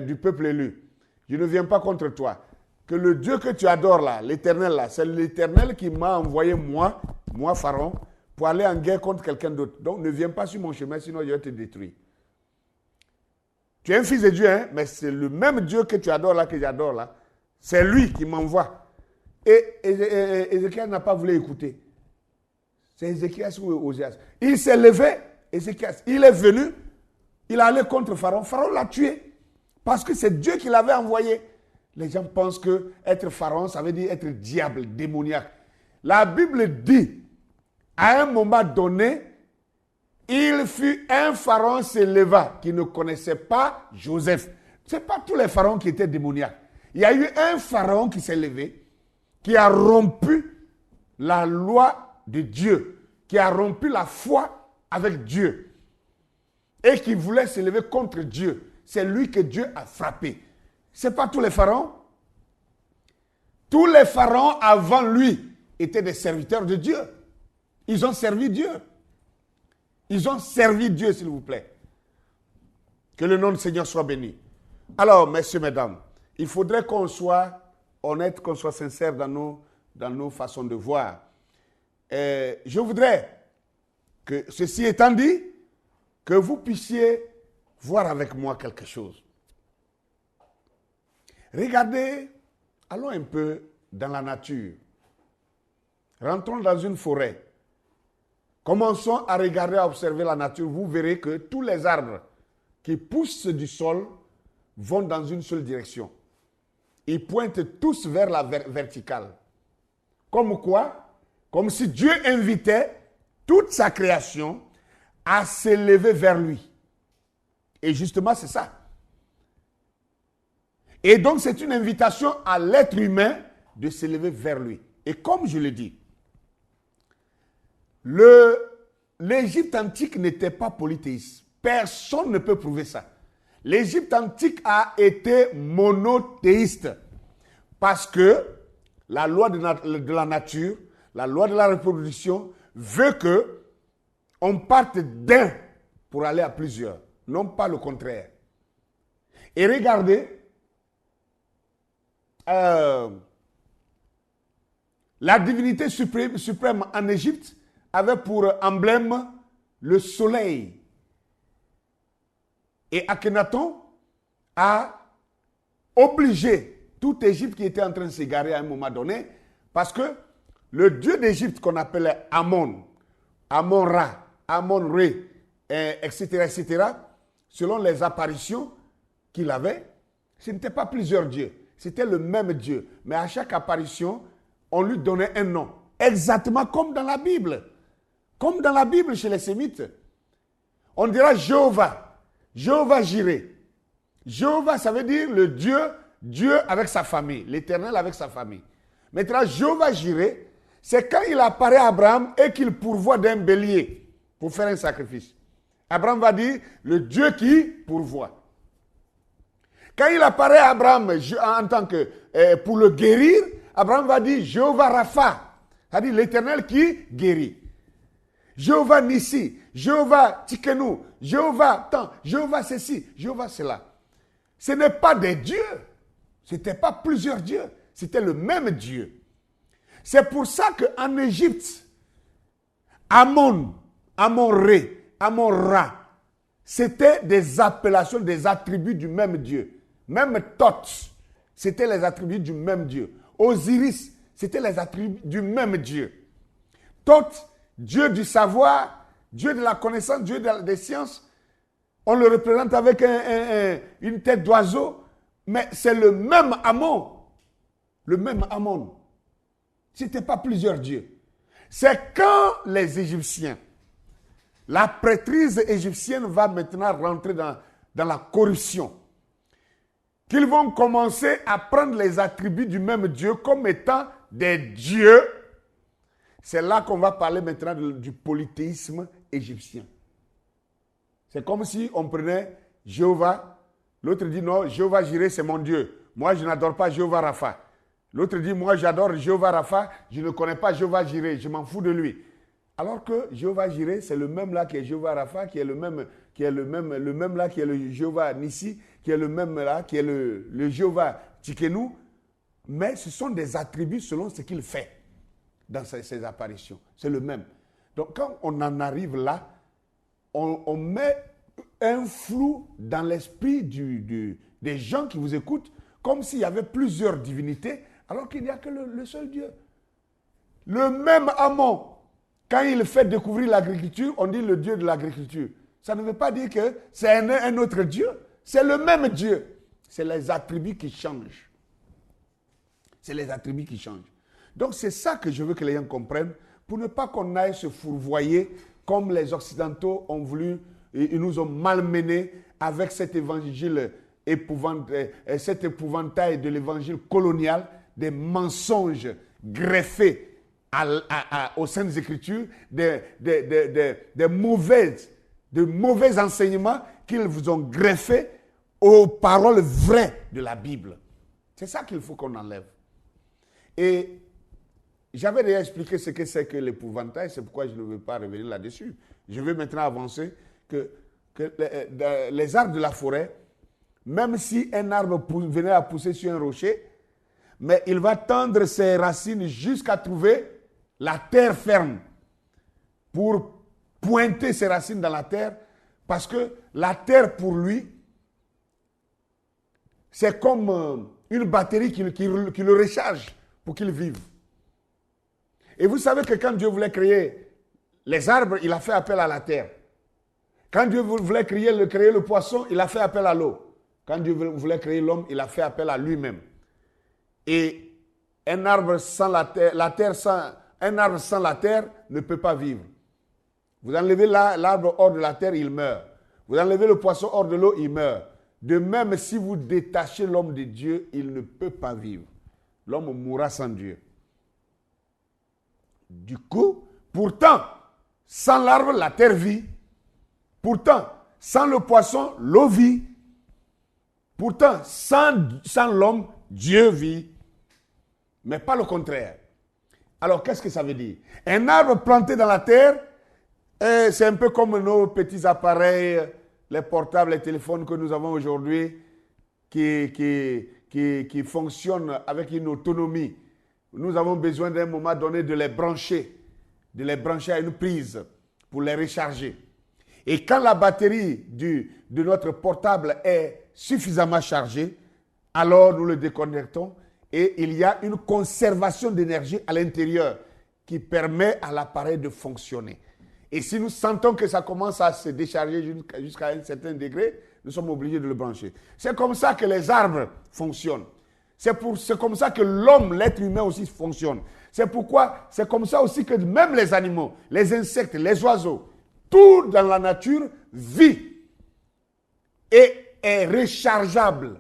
du peuple élu. Je ne viens pas contre toi. Que le Dieu que tu adores là, l'Éternel là, c'est l'Éternel qui m'a envoyé moi Pharaon, pour aller en guerre contre quelqu'un d'autre. Donc ne viens pas sur mon chemin, sinon je vais te détruire. Tu es un fils de Dieu, hein, mais c'est le même Dieu que tu adores là, que j'adore là. C'est lui qui m'envoie. Et Ézéchias n'a pas voulu écouter. C'est Ézéchias ou Oséas. Il s'est levé, Ézéchias, il est venu, il est allé contre Pharaon. Pharaon l'a tué. Parce que c'est Dieu qui l'avait envoyé. Les gens pensent que être pharaon, ça veut dire être diable, démoniaque. La Bible dit, à un moment donné, il fut un pharaon se leva qui ne connaissait pas Joseph. Ce n'est pas tous les pharaons qui étaient démoniaques. Il y a eu un pharaon qui s'est levé, qui a rompu la loi de Dieu, qui a rompu la foi avec Dieu et qui voulait se lever contre Dieu. C'est lui que Dieu a frappé. Ce n'est pas tous les pharaons. Tous les pharaons avant lui étaient des serviteurs de Dieu. Ils ont servi Dieu. Ils ont servi Dieu, s'il vous plaît. Que le nom du Seigneur soit béni. Alors, messieurs, mesdames, il faudrait qu'on soit honnête, qu'on soit sincère dans nos façons de voir. Je voudrais que, ceci étant dit, que vous puissiez voir avec moi quelque chose. Regardez, allons un peu dans la nature. Rentrons dans une forêt. Commençons à regarder, à observer la nature. Vous verrez que tous les arbres qui poussent du sol vont dans une seule direction. Ils pointent tous vers la verticale. Comme quoi? Comme si Dieu invitait toute sa création à s'élever vers lui. Et justement, c'est ça. Et donc, c'est une invitation à l'être humain de s'élever vers lui. Et comme je le dis, l'Égypte antique n'était pas polythéiste. Personne ne peut prouver ça. L'Égypte antique a été monothéiste parce que la loi de la nature, la loi de la reproduction veut que on parte d'un pour aller à plusieurs, non pas le contraire. Et regardez, la divinité suprême en Égypte avait pour emblème le soleil. Et Akhenaton a obligé toute Égypte qui était en train de s'égarer à un moment donné, parce que le dieu d'Égypte qu'on appelait Amon, Amon-Ra, Amon-Ré, etc., etc., selon les apparitions qu'il avait, ce n'était pas plusieurs dieux, c'était le même Dieu. Mais à chaque apparition, on lui donnait un nom, exactement comme dans la Bible. Comme dans la Bible chez les Sémites. On dira Jéhovah, Jéhovah Jireh. Jéhovah, ça veut dire le Dieu, Dieu avec sa famille, l'Éternel avec sa famille. Maintenant, Jéhovah Jireh, c'est quand il apparaît à Abraham et qu'il pourvoit d'un bélier pour faire un sacrifice. Abraham va dire le Dieu qui pourvoit. Quand il apparaît à Abraham en tant que pour le guérir, Abraham va dire Jéhovah Rapha, c'est-à-dire l'Éternel qui guérit. Jéhovah Nissi, Jéhovah Tikenu, Jéhovah tant, Jéhovah ceci, Jéhovah cela. Ce n'est pas des dieux, ce n'était pas plusieurs dieux, c'était le même Dieu. C'est pour ça qu'en Égypte, Amon, Amon-Ré, Amon-Ra, c'était des appellations, des attributs du même Dieu. Même Thoth, c'était les attributs du même Dieu. Osiris, c'était les attributs du même Dieu. Thoth, Dieu du savoir, Dieu de la connaissance, Dieu des sciences. On le représente avec une tête d'oiseau, mais c'est le même Amon. Le même Amon. Ce n'était pas plusieurs dieux. C'est quand les Égyptiens, la prêtrise égyptienne va maintenant rentrer dans la corruption, qu'ils vont commencer à prendre les attributs du même Dieu comme étant des dieux. C'est là qu'on va parler maintenant du polythéisme égyptien. C'est comme si on prenait Jéhovah, l'autre dit non, Jéhovah Jireh c'est mon Dieu. Moi je n'adore pas Jéhovah Rapha. L'autre dit moi j'adore Jéhovah Rapha, je ne connais pas Jéhovah Jireh, je m'en fous de lui. Alors que Jéhovah Jireh c'est le même là qui est Jéhovah Rapha, qui est le même là qui est le Jéhovah Nissi, qui est le même là qui est le Jéhovah Tikenu. Mais ce sont des attributs selon ce qu'il fait dans ses apparitions. C'est le même. Donc quand on en arrive là, on met un flou dans l'esprit des gens qui vous écoutent, comme s'il y avait plusieurs divinités, alors qu'il n'y a que le seul Dieu. Le même Amon, quand il fait découvrir l'agriculture, on dit le Dieu de l'agriculture. Ça ne veut pas dire que c'est un autre Dieu, c'est le même Dieu. C'est les attributs qui changent. C'est les attributs qui changent. Donc c'est ça que je veux que les gens comprennent, pour ne pas qu'on aille se fourvoyer comme les Occidentaux ont voulu, ils nous ont malmenés avec cet évangile cet épouvantail de l'évangile colonial, des mensonges greffés aux Saintes Écritures, de mauvais enseignements qu'ils vous ont greffés aux paroles vraies de la Bible. C'est ça qu'il faut qu'on enlève. Et j'avais déjà expliqué ce que c'est que l'épouvantail, c'est pourquoi je ne veux pas revenir là-dessus. Je vais maintenant avancer que les arbres de la forêt, même si un arbre venait à pousser sur un rocher, mais il va tendre ses racines jusqu'à trouver la terre ferme pour pointer ses racines dans la terre, parce que la terre pour lui, c'est comme une batterie qui le recharge pour qu'il vive. Et vous savez que quand Dieu voulait créer les arbres, il a fait appel à la terre. Quand Dieu voulait créer le poisson, il a fait appel à l'eau. Quand Dieu voulait créer l'homme, il a fait appel à lui-même. Et un arbre sans un arbre sans la terre ne peut pas vivre. Vous enlevez l'arbre hors de la terre, il meurt. Vous enlevez le poisson hors de l'eau, il meurt. De même, si vous détachez l'homme de Dieu, il ne peut pas vivre. L'homme mourra sans Dieu. Du coup, pourtant, sans l'arbre, la terre vit. Pourtant, sans le poisson, l'eau vit. Pourtant, sans l'homme, Dieu vit, mais pas le contraire. Alors, qu'est-ce que ça veut dire? Un arbre planté dans la terre, c'est un peu comme nos petits appareils, les portables, les téléphones que nous avons aujourd'hui, qui fonctionnent avec une autonomie. Nous avons besoin d'un moment donné de les brancher à une prise pour les recharger. Et quand la batterie de notre portable est suffisamment chargée, alors nous le déconnectons et il y a une conservation d'énergie à l'intérieur qui permet à l'appareil de fonctionner. Et si nous sentons que ça commence à se décharger jusqu'à un certain degré, nous sommes obligés de le brancher. C'est comme ça que les arbres fonctionnent. C'est comme ça que l'homme, l'être humain aussi fonctionne. C'est comme ça aussi que même les animaux, les insectes, les oiseaux, tout dans la nature vit et est rechargeable.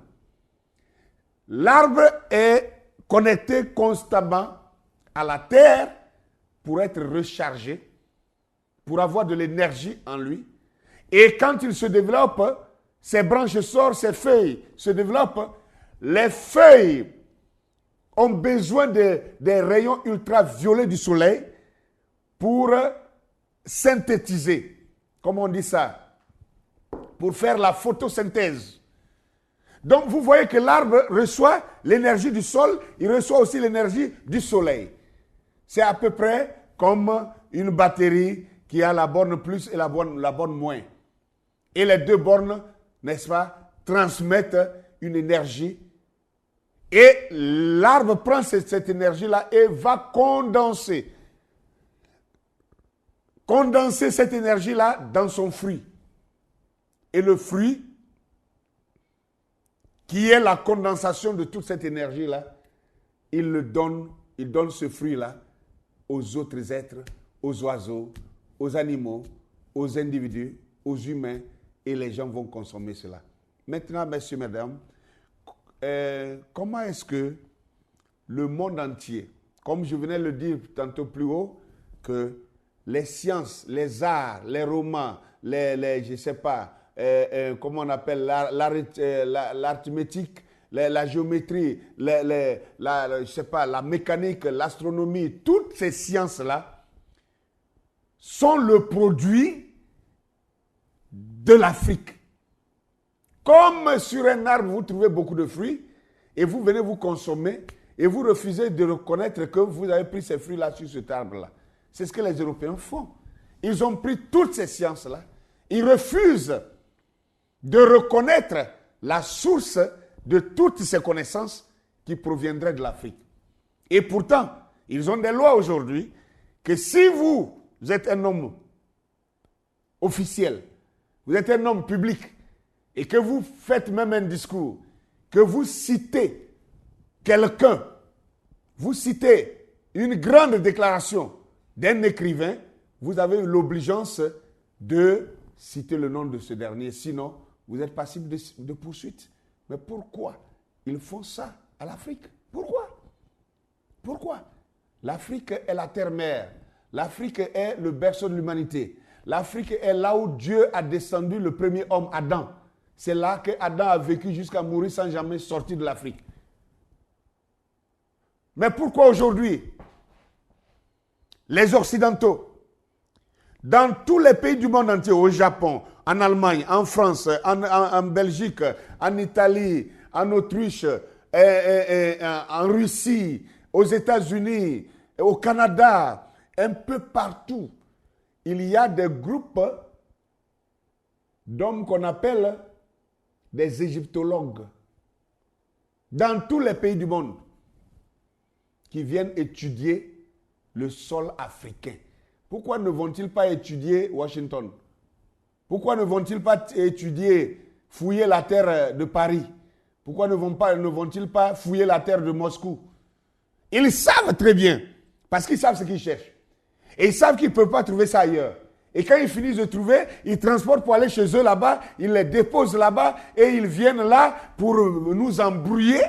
L'arbre est connecté constamment à la terre pour être rechargé, pour avoir de l'énergie en lui. Et quand il se développe, ses branches sortent, ses feuilles se développent. Les feuilles ont besoin des rayons ultraviolets du soleil pour synthétiser, comme on dit ça, pour faire la photosynthèse. Donc vous voyez que l'arbre reçoit l'énergie du sol, il reçoit aussi l'énergie du soleil. C'est à peu près comme une batterie qui a la borne plus et la borne moins. Et les deux bornes, n'est-ce pas, transmettent une énergie. Et l'arbre prend cette énergie-là et va condenser cette énergie-là dans son fruit. Et le fruit, qui est la condensation de toute cette énergie-là, il donne ce fruit-là aux autres êtres, aux oiseaux, aux animaux, aux individus, aux humains, et les gens vont consommer cela. Maintenant, messieurs, mesdames, comment est-ce que le monde entier, comme je venais de le dire tantôt plus haut, que les sciences, les arts, les romans, je ne sais pas, comment on appelle, l'arithmétique, la géométrie, je sais pas, la mécanique, l'astronomie, toutes ces sciences-là sont le produit de l'Afrique. Comme sur un arbre, vous trouvez beaucoup de fruits et vous venez vous consommer et vous refusez de reconnaître que vous avez pris ces fruits-là sur cet arbre-là. C'est ce que les Européens font. Ils ont pris toutes ces sciences-là. Ils refusent de reconnaître la source de toutes ces connaissances qui proviendraient de l'Afrique. Et pourtant, ils ont des lois aujourd'hui que si vous êtes un homme officiel, vous êtes un homme public, et que vous faites même un discours, que vous citez quelqu'un, vous citez une grande déclaration d'un écrivain, vous avez l'obligeance de citer le nom de ce dernier. Sinon, vous êtes passible de poursuite. Mais pourquoi ils font ça à l'Afrique? Pourquoi? L'Afrique est la terre-mère. L'Afrique est le berceau de l'humanité. L'Afrique est là où Dieu a descendu le premier homme, Adam. C'est là que Adam a vécu jusqu'à mourir sans jamais sortir de l'Afrique. Mais pourquoi aujourd'hui, les Occidentaux, dans tous les pays du monde entier, au Japon, en Allemagne, en France, en Belgique, en Italie, en Autriche, en Russie, aux États-Unis, au Canada, un peu partout, il y a des groupes d'hommes qu'on appelle des égyptologues, dans tous les pays du monde, qui viennent étudier le sol africain. Pourquoi ne vont-ils pas étudier Washington? Pourquoi ne vont-ils pas fouiller la terre de Paris? Pourquoi ne vont-ils pas fouiller la terre de Moscou? Ils savent très bien, parce qu'ils savent ce qu'ils cherchent. Et ils savent qu'ils ne peuvent pas trouver ça ailleurs. Et quand ils finissent de trouver, ils transportent pour aller chez eux là-bas, ils les déposent là-bas et ils viennent là pour nous embrouiller,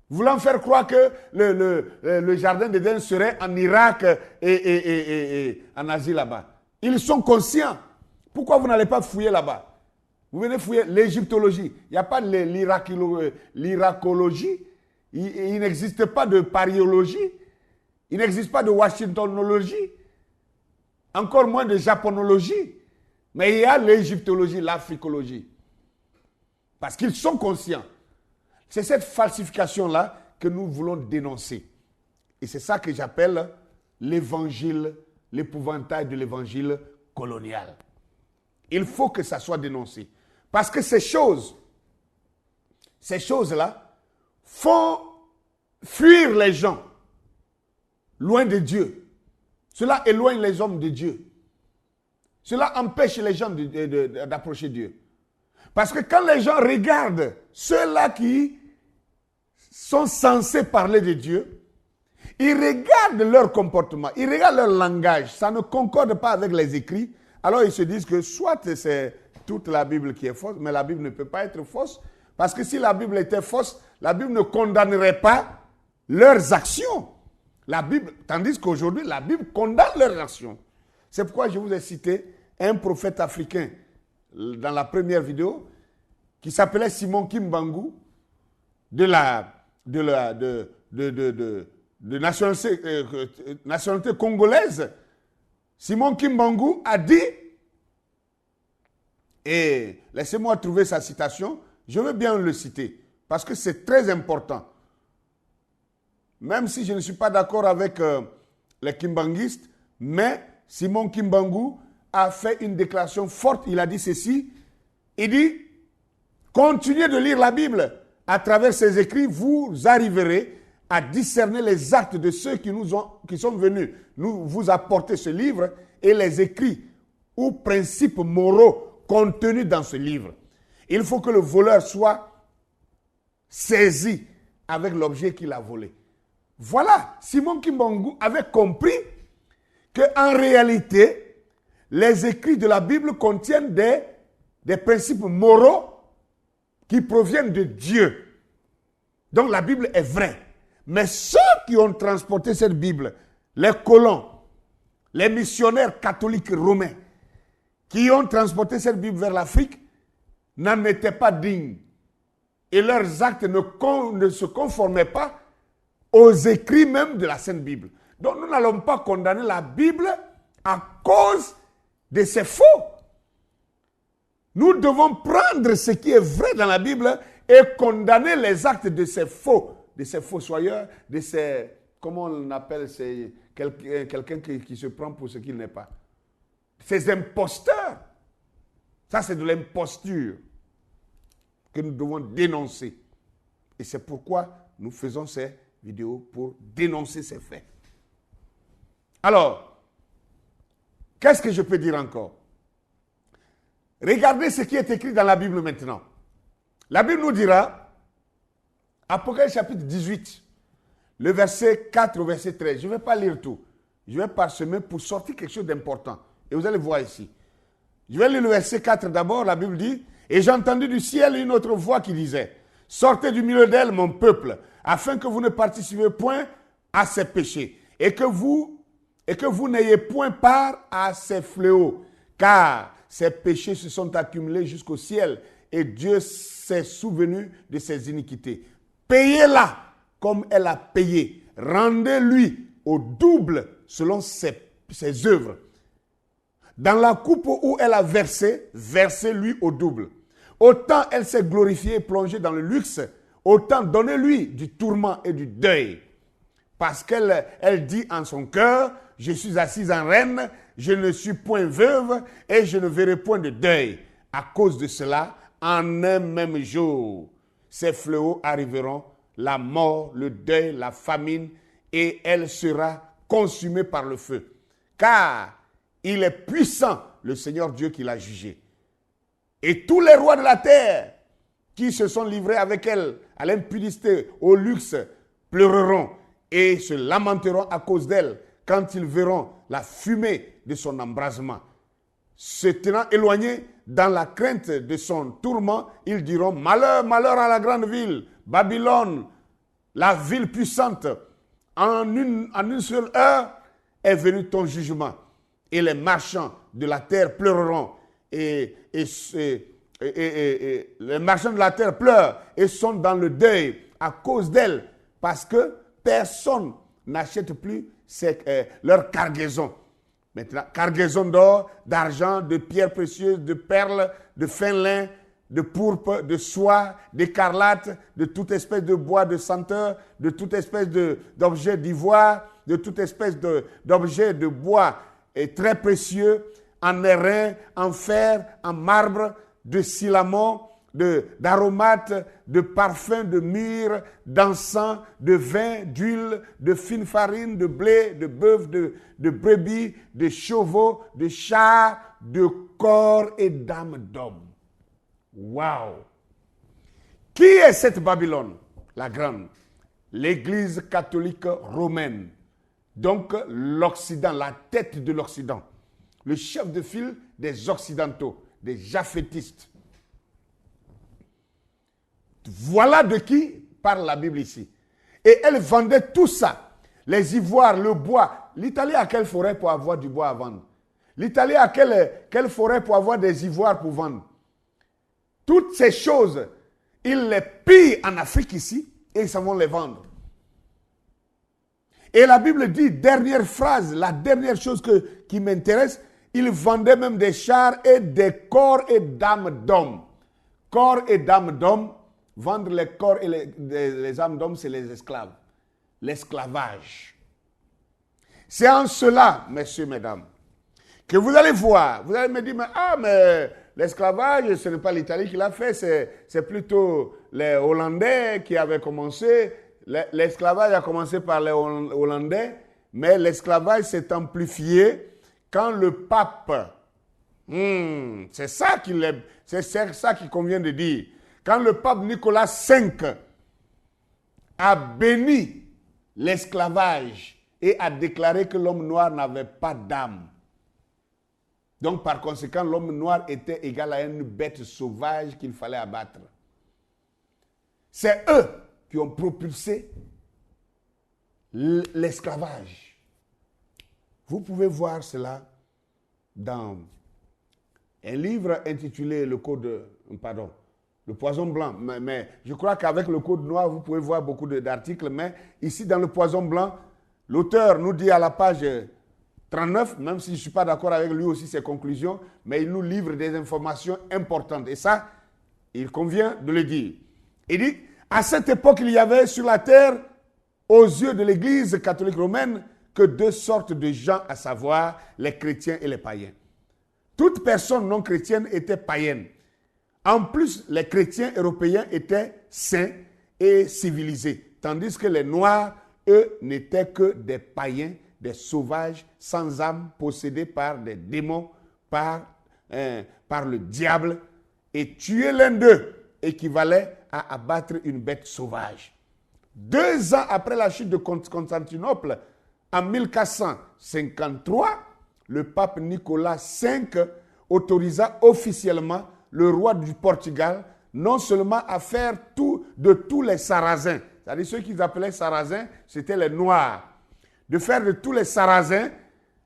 voulant faire croire que le jardin d'Éden serait en Irak et en Asie là-bas. Ils sont conscients. Pourquoi vous n'allez pas fouiller là-bas? Vous venez fouiller l'égyptologie. Il n'y a pas de l'iracologie. Il n'existe pas de pariologie. Il n'existe pas de washingtonologie. Encore moins de japonologie. Mais il y a l'égyptologie, l'africologie. Parce qu'ils sont conscients. C'est cette falsification-là que nous voulons dénoncer. Et c'est ça que j'appelle l'évangile, l'épouvantail de l'évangile colonial. Il faut que ça soit dénoncé. Parce que ces choses-là font fuir les gens loin de Dieu. Cela éloigne les hommes de Dieu. Cela empêche les gens d'approcher Dieu. Parce que quand les gens regardent ceux-là qui sont censés parler de Dieu, ils regardent leur comportement, ils regardent leur langage, ça ne concorde pas avec les écrits, alors ils se disent que soit c'est toute la Bible qui est fausse, mais la Bible ne peut pas être fausse, parce que si la Bible était fausse, la Bible ne condamnerait pas leurs actions. La Bible, tandis qu'aujourd'hui, la Bible condamne leurs actions. C'est pourquoi je vous ai cité un prophète africain dans la première vidéo qui s'appelait Simon Kimbangu de nationalité congolaise. Simon Kimbangu a dit, et laissez-moi trouver sa citation, je veux bien le citer, parce que c'est très important. Même si je ne suis pas d'accord avec les Kimbanguistes, mais Simon Kimbangu a fait une déclaration forte. Il a dit ceci. Il dit, continuez de lire la Bible. À travers ces écrits, vous arriverez à discerner les actes de ceux qui sont venus vous apporter ce livre et les écrits ou principes moraux contenus dans ce livre. Il faut que le voleur soit saisi avec l'objet qu'il a volé. Voilà, Simon Kimbangu avait compris qu'en réalité, les écrits de la Bible contiennent des principes moraux qui proviennent de Dieu. Donc la Bible est vraie. Mais ceux qui ont transporté cette Bible, les colons, les missionnaires catholiques romains, qui ont transporté cette Bible vers l'Afrique, n'en étaient pas dignes. Et leurs actes ne se conformaient pas aux écrits même de la Sainte Bible. Donc nous n'allons pas condamner la Bible à cause de ses faux. Nous devons prendre ce qui est vrai dans la Bible et condamner les actes de ces fossoyeurs, de ces, comment on appelle, quelqu'un qui se prend pour ce qu'il n'est pas. Ces imposteurs. Ça, c'est de l'imposture que nous devons dénoncer. Et c'est pourquoi nous faisons ces vidéos pour dénoncer ces faits. Alors, qu'est-ce que je peux dire encore? Regardez ce qui est écrit dans la Bible maintenant. La Bible nous dira, Apocalypse chapitre 18, le verset 4 au verset 13. Je ne vais pas lire tout. Je vais parsemer pour sortir quelque chose d'important. Et vous allez voir ici. Je vais lire le verset 4 d'abord. La Bible dit, « Et j'ai entendu du ciel une autre voix qui disait, « Sortez du milieu d'elle, mon peuple, afin que vous ne participez point à ses péchés, et que vous n'ayez point part à ses fléaux, car ses péchés se sont accumulés jusqu'au ciel, et Dieu s'est souvenu de ses iniquités. Payez-la comme elle a payé. Rendez-lui au double selon ses œuvres. Dans la coupe où elle a versé, versez-lui au double. Autant elle s'est glorifiée et plongée dans le luxe, autant donnez-lui du tourment et du deuil. Parce qu'elle dit en son cœur, je suis assise en reine, je ne suis point veuve et je ne verrai point de deuil. À cause de cela, en un même jour, ces fléaux arriveront, la mort, le deuil, la famine, et elle sera consumée par le feu. Car il est puissant, le Seigneur Dieu qui l'a jugé. Et tous les rois de la terre qui se sont livrés avec elle à l'impudicité, au luxe, pleureront et se lamenteront à cause d'elle quand ils verront la fumée de son embrasement. Se tenant éloignés dans la crainte de son tourment, ils diront « Malheur, malheur à la grande ville, Babylone, la ville puissante. En une seule heure est venu ton jugement. Et les marchands de la terre pleureront et et les marchands de la terre pleurent et sont dans le deuil à cause d'elle, parce que personne n'achète plus leur cargaison. Maintenant, cargaison d'or, d'argent, de pierres précieuses, de perles, de fin lin, de pourpre, de soie, d'écarlate, de toute espèce de bois de senteur, de toute espèce d'objets d'ivoire, de toute espèce d'objets de bois et très précieux, en airain, en fer, en marbre, de cinnamon, d'aromates, de parfums, de myrrhe, d'encens, de vin, d'huile, de fine farine, de blé, de bœuf, de brebis, de chevaux, de chars, de corps et d'âmes d'hommes. Waouh! Qui est cette Babylone, la grande? L'Église catholique romaine. Donc l'Occident, la tête de l'Occident. Le chef de file des Occidentaux, des japhétistes. Voilà de qui parle la Bible ici. Et elle vendait tout ça. Les ivoires, le bois. L'Italie a quelle forêt pour avoir du bois à vendre? L'Italie a quelle forêt pour avoir des ivoires pour vendre? Toutes ces choses, ils les pillent en Afrique ici et ils s'en vont les vendre. Et la Bible dit, dernière phrase, la dernière chose qui m'intéresse, ils vendaient même des chars et des corps et d'âmes d'hommes. Corps et d'âmes d'hommes, vendre les corps et les âmes d'hommes, c'est les esclaves. L'esclavage. C'est en cela, messieurs, mesdames, que vous allez voir, vous allez me dire, mais l'esclavage, ce n'est pas l'Italie qui l'a fait, c'est plutôt les Hollandais qui avaient commencé. L'esclavage a commencé par les Hollandais, mais l'esclavage s'est amplifié quand le pape, c'est ça qu'il convient de dire, quand le pape Nicolas V a béni l'esclavage et a déclaré que l'homme noir n'avait pas d'âme. Donc, par conséquent, l'homme noir était égal à une bête sauvage qu'il fallait abattre. C'est eux qui ont propulsé l'esclavage. Vous pouvez voir cela dans un livre intitulé Le Poison blanc. Mais je crois qu'avec le Code noir, vous pouvez voir beaucoup d'articles. Mais ici, dans Le Poison blanc, l'auteur nous dit à la page 39, même si je ne suis pas d'accord avec lui aussi ses conclusions, mais il nous livre des informations importantes. Et ça, il convient de le dire. Il dit, à cette époque, il y avait sur la terre, aux yeux de l'Église catholique romaine, que deux sortes de gens, à savoir les chrétiens et les païens. Toute personne non chrétienne était païenne. En plus, les chrétiens européens étaient saints et civilisés, tandis que les noirs, eux, n'étaient que des païens, des sauvages, sans âme, possédés par des démons, par le diable, et tuer l'un d'eux équivalait à abattre une bête sauvage. 2 ans après la chute de Constantinople, en 1453, le pape Nicolas V autorisa officiellement le roi du Portugal non seulement à faire de tous les Sarrasins, c'est-à-dire ceux qu'ils appelaient Sarrasins, c'était les Noirs, de faire de tous les Sarrasins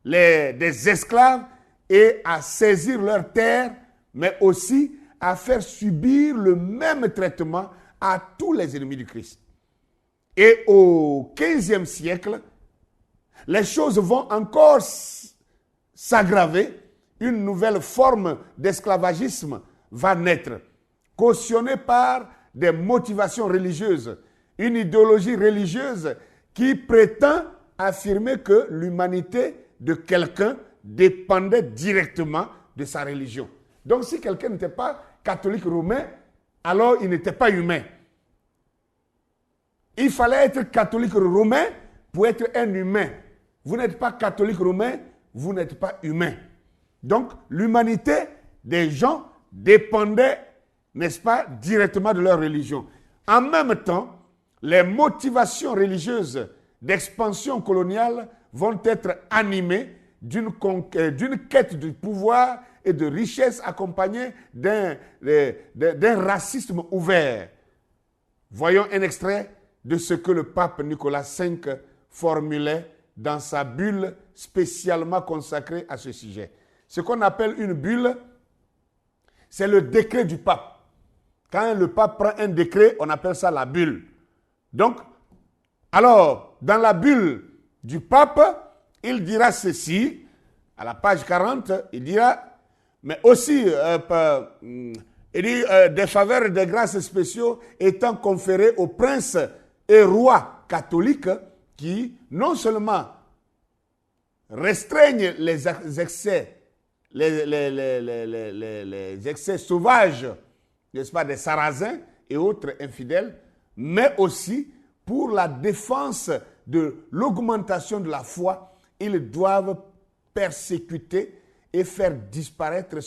des esclaves et à saisir leurs terres, mais aussi à faire subir le même traitement à tous les ennemis du Christ. Et au XVe siècle, les choses vont encore s'aggraver. Une nouvelle forme d'esclavagisme va naître, cautionnée par des motivations religieuses, une idéologie religieuse qui prétend affirmer que l'humanité de quelqu'un dépendait directement de sa religion. Donc si quelqu'un n'était pas catholique romain, alors il n'était pas humain. Il fallait être catholique romain pour être un humain. Vous n'êtes pas catholique romain, vous n'êtes pas humain. Donc l'humanité des gens dépendait, n'est-ce pas, directement de leur religion. En même temps, les motivations religieuses d'expansion coloniale vont être animées d'une quête de pouvoir et de richesse accompagnée d'un racisme ouvert. Voyons un extrait de ce que le pape Nicolas V formulait dans sa bulle spécialement consacrée à ce sujet. Ce qu'on appelle une bulle, c'est le décret du pape. Quand le pape prend un décret, on appelle ça la bulle. Donc, alors, dans la bulle du pape, il dira ceci, à la page 40, il dira, mais aussi, il dit, des faveurs et des grâces spéciaux étant conférés aux princes et rois catholiques qui, non seulement restreignent les excès, les excès sauvages, n'est-ce pas, des Sarrasins et autres infidèles, mais aussi pour la défense de l'augmentation de la foi, ils doivent persécuter et faire disparaître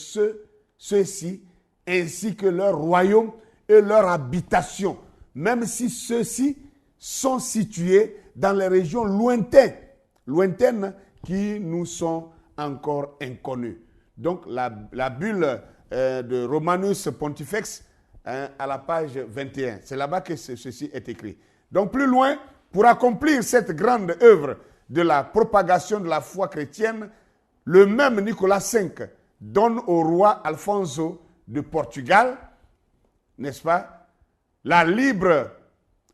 ceux-ci, ainsi que leur royaume et leur habitation, même si ceux-ci sont situés dans les régions lointaines qui nous sont encore inconnues. Donc la bulle de Romanus Pontifex, à la page 21, c'est là-bas que ceci est écrit. Donc plus loin, pour accomplir cette grande œuvre de la propagation de la foi chrétienne, le même Nicolas V donne au roi Alfonso de Portugal, n'est-ce pas, la libre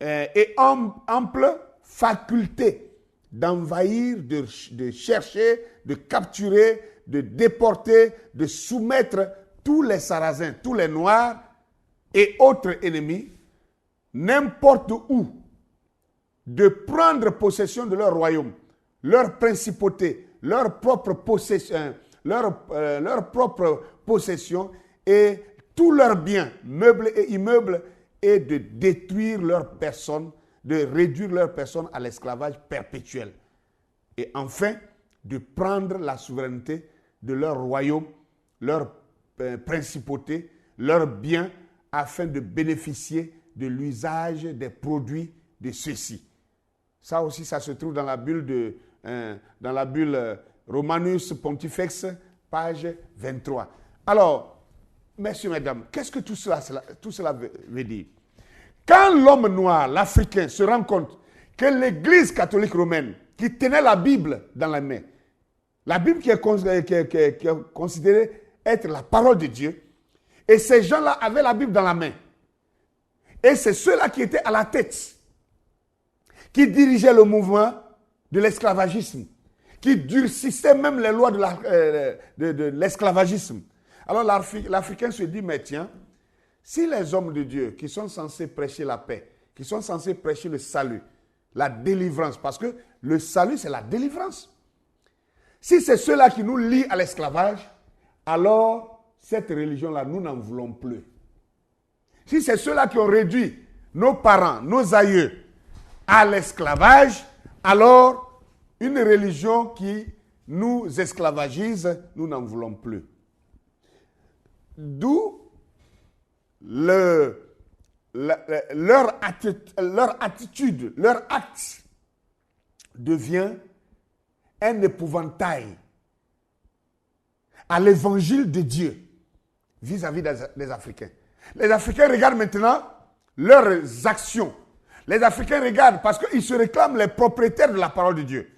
et ample faculté d'envahir, de chercher, de capturer, de déporter, de soumettre tous les Sarrasins, tous les Noirs et autres ennemis, n'importe où, de prendre possession de leur royaume, leur principauté, leur propre possession, et tous leurs biens, meubles et immeubles, et de détruire leurs personnes, de réduire leurs personnes à l'esclavage perpétuel. Et enfin, de prendre la souveraineté de leur royaume, leur principauté, leurs biens, afin de bénéficier de l'usage des produits de ceux-ci. Ça aussi, ça se trouve dans la bulle Romanus Pontifex, page 23. Alors, messieurs, mesdames, qu'est-ce que tout cela veut dire? Quand l'homme noir, l'Africain, se rend compte que l'Église catholique romaine, qui tenait la Bible dans la main, la Bible qui est considérée être la parole de Dieu, et ces gens-là avaient la Bible dans la main, et c'est ceux-là qui étaient à la tête, qui dirigeaient le mouvement de l'esclavagisme, qui durcissaient même les lois de l'esclavagisme. Alors l'Africain se dit, mais tiens, si les hommes de Dieu qui sont censés prêcher la paix, qui sont censés prêcher le salut, la délivrance, parce que le salut c'est la délivrance. Si c'est ceux-là qui nous lient à l'esclavage, alors cette religion-là, nous n'en voulons plus. Si c'est ceux-là qui ont réduit nos parents, nos aïeux à l'esclavage, alors une religion qui nous esclavagise, nous n'en voulons plus. D'où leur attitude, leur acte devient un épouvantail à l'évangile de Dieu vis-à-vis des Africains. Les Africains regardent maintenant leurs actions. Les Africains regardent parce qu'ils se réclament les propriétaires de la parole de Dieu.